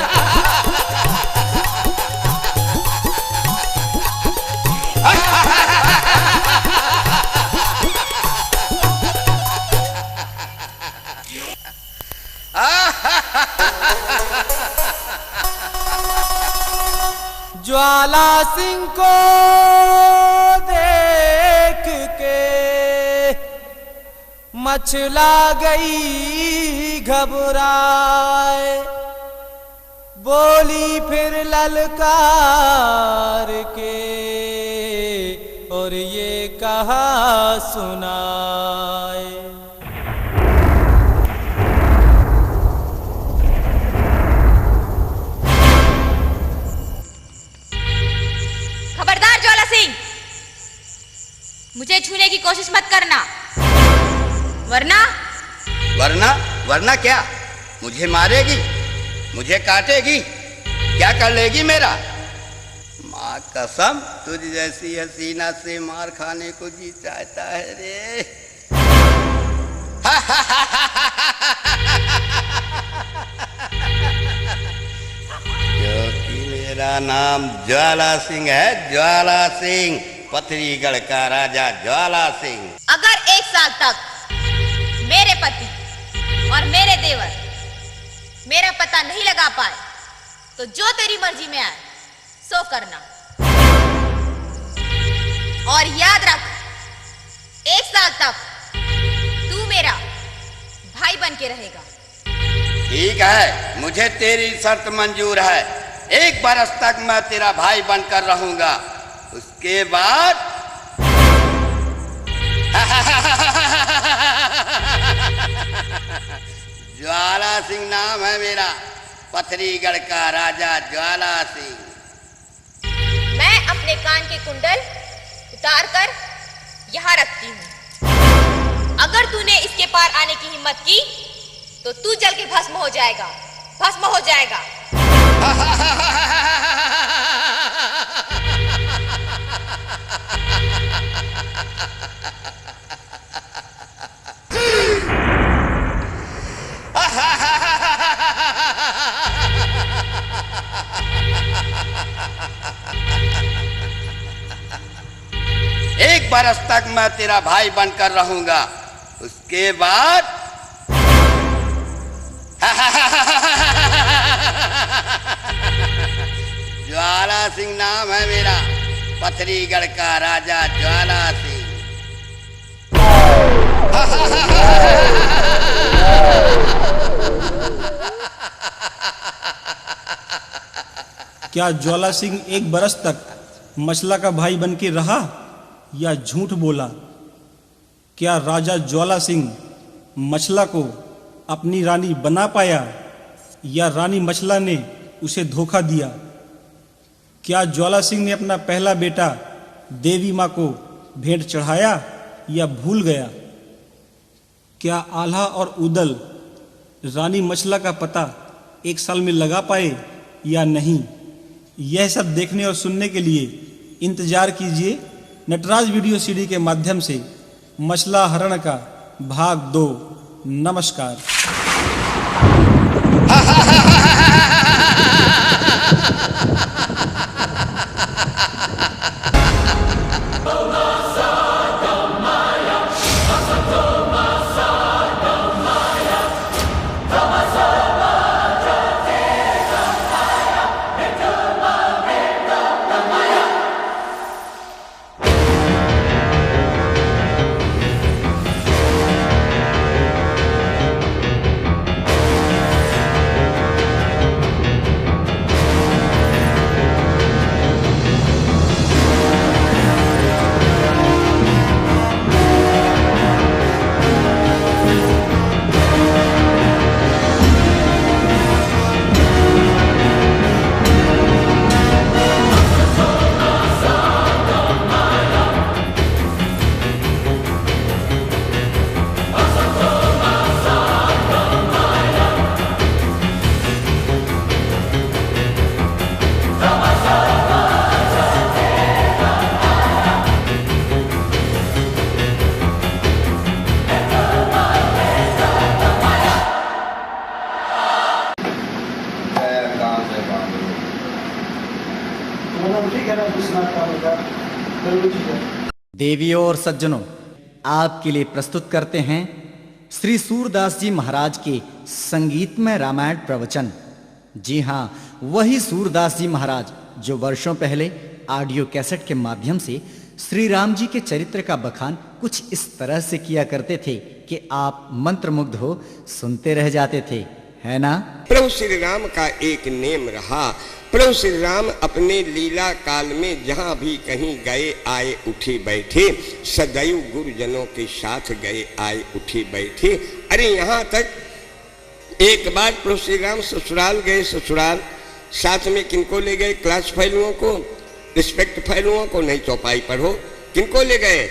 ज्वाला सिंह को देख के मचला गई घबराए, बोली फिर ललकार के और ये कहा सुनाए। खबरदार ज्वाला सिंह, मुझे छूने की कोशिश मत करना, वरना वरना क्या? मुझे मारेगी, मुझे काटेगी, क्या कर लेगी मेरा? माँ कसम, तुझ जैसी हसीना से मार खाने को जी चाहता है रे। क्योंकि मेरा नाम ज्वाला सिंह है, ज्वाला सिंह, पथरीगढ़ का राजा ज्वाला सिंह। अगर 1 साल तक मेरे पति और मेरे देवर मेरा पता नहीं लगा पाए तो जो तेरी मर्जी में आए सो करना, और याद रख 1 साल तक तू मेरा भाई बन के रहेगा। ठीक है, मुझे तेरी शर्त मंजूर है। 1 बरस तक मैं तेरा भाई बनकर रहूंगा, उसके बाद ज्वाला सिंह नाम है मेरा, पथरीगढ़ का राजा ज्वाला सिंह। मैं अपने कान के कुंडल उतार कर यहाँ रखती हूँ। अगर तूने इसके पार आने की हिम्मत की तो तू जल के भस्म हो जाएगा, भस्म हो जाएगा। एक बरस तक मैं तेरा भाई बनकर रहूंगा, उसके बाद ज्वाला सिंह नाम है मेरा, पथरीगढ़ का राजा ज्वाला सिंह। क्या ज्वाला सिंह 1 बरस तक मचला का भाई बन के रहा या झूठ बोला? क्या राजा ज्वाला सिंह मचला को अपनी रानी बना पाया या रानी मचला ने उसे धोखा दिया? क्या ज्वाला सिंह ने अपना पहला बेटा देवी माँ को भेंट चढ़ाया या भूल गया? क्या आल्हा और उदल रानी मचला का पता 1 साल में लगा पाए या नहीं? यह सब देखने और सुनने के लिए इंतजार कीजिए नटराज वीडियो सीडी के माध्यम से मचला हरण का भाग 2। नमस्कार। देवियों और सज्जनों, आपके लिए प्रस्तुत करते हैं श्री सूरदास जी महाराज के संगीतमय रामायण प्रवचन। जी हाँ, वही सूरदास जी महाराज जो वर्षों पहले ऑडियो कैसेट के माध्यम से श्री राम जी के चरित्र का बखान कुछ इस तरह से किया करते थे कि आप मंत्रमुग्ध हो सुनते रह जाते थे, है ना? प्रभु श्री राम का एक नेम रहा। प्रभु श्री राम अपने लीला काल में जहाँ भी कहीं गए आए उठे बैठे, सदैव गुरुजनों के साथ गए आए उठे बैठे। अरे यहाँ तक एक बार प्रभु श्री राम ससुराल गए। ससुराल साथ में किनको ले गए? क्लास फैलुओं को, रिस्पेक्ट फैलुओं को, नहीं चौपाई पढ़ो। किनको ले गए?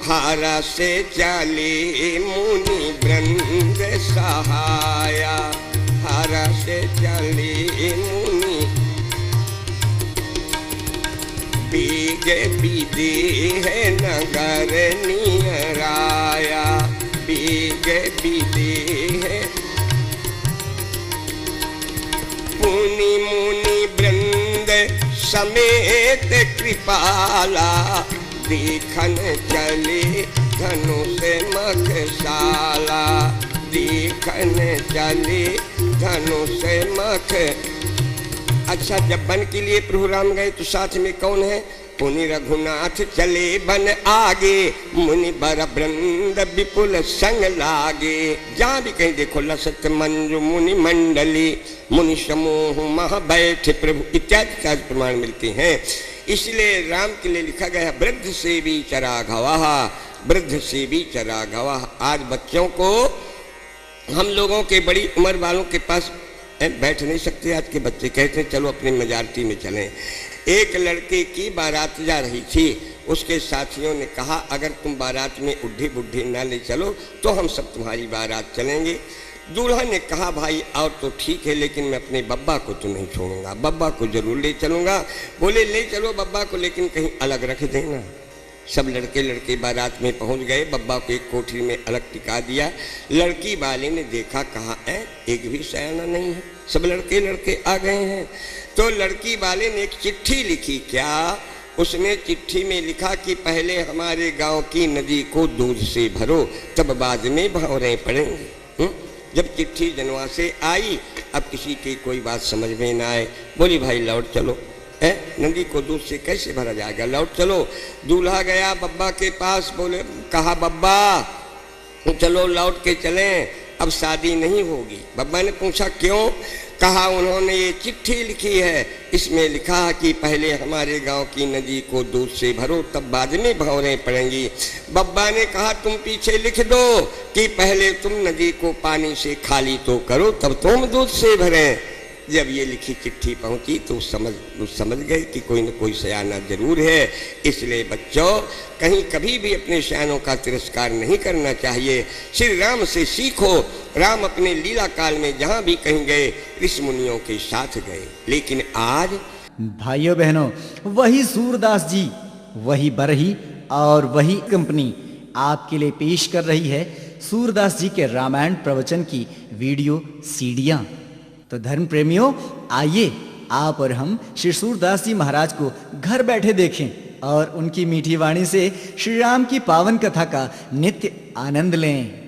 हारा से चाले मुनि वृंद सहाया, हारा से चले मुनि बीगे बीते है नगर नियराया, बीगे बीते है मुनि मुनि वृंद समेत कृपाला, देखन चले धनुष मखशाला, देखन चले धनुष मख। अच्छा, जब वन के लिए प्रभु राम गए तो साथ में कौन है? मुनि रघुनाथ चले बन आगे, मुनि बर वृंद विपुल संग लागे। जहाँ भी कहीं देखो लसत मंजु मुनि मंडली, मुनि समूह मह बैठ प्रभु इत्यादि प्रमाण मिलते हैं। इसलिए राम के लिए लिखा गया है वृद्ध से भी चरा गवाह, वृद्ध से भी चरा गवाह। आज बच्चों को हम लोगों के बड़ी उम्र वालों के पास बैठ नहीं सकते। आज के बच्चे कहते हैं चलो अपनी मेजॉरिटी में चलें। एक लड़के की बारात जा रही थी, उसके साथियों ने कहा अगर तुम बारात में उड्ढी बुड्ढी ना ले चलो तो हम सब तुम्हारी बारात चलेंगे। दूल्हा ने कहा भाई और तो ठीक है, लेकिन मैं अपने बब्बा को तो नहीं छोड़ूंगा, बब्बा को जरूर ले चलूंगा। बोले ले चलो बब्बा को, लेकिन कहीं अलग रख देना। सब लड़के लड़के बारात में पहुंच गए, बब्बा को एक कोठरी में अलग टिका दिया। लड़की वाले ने देखा, कहा एक भी सयाना नहीं है, सब लड़के लड़के आ गए हैं। तो लड़की वाले ने एक चिट्ठी लिखी। क्या? उसने चिट्ठी में लिखा कि पहले हमारे गांव की नदी को दूध से भरो, तब बाद में भंवरे पड़ेंगे। जब चिट्ठी जनवा से आई, अब किसी की कोई बात समझ में ना आए, बोली भाई लौट चलो, नदी को दूध से कैसे भरा जाएगा, लौट चलो। दूल्हा गया बब्बा के पास, बोले कहा बब्बा चलो लौट के चलें, अब शादी नहीं होगी। बब्बा ने पूछा क्यों? कहा उन्होंने ये चिट्ठी लिखी है, इसमें लिखा कि पहले हमारे गांव की नदी को दूध से भरो, तब बाद में भंवरें पड़ेंगी। बब्बा ने कहा तुम पीछे लिख दो कि पहले तुम नदी को पानी से खाली तो करो, तब तुम दूध से भरें। जब ये लिखी चिट्ठी पहुंची तो समझ गए कि कोई न कोई सयाना जरूर है। इसलिए बच्चों, कहीं कभी भी अपने सयानों का तिरस्कार नहीं करना चाहिए। श्री राम से सीखो। राम अपने लीला काल में जहाँ भी कहीं गए ऋषि मुनियों के साथ गए, लेकिन आज भाइयों बहनों, वही सूरदास जी, वही बरही और वही कंपनी आपके लिए पेश कर रही है सूरदास जी के रामायण प्रवचन की वीडियो सीडियां। तो धर्म प्रेमियों, आइए आप और हम श्री सूरदास जी महाराज को घर बैठे देखें और उनकी मीठी वाणी से श्री राम की पावन कथा का नित्य आनंद लें।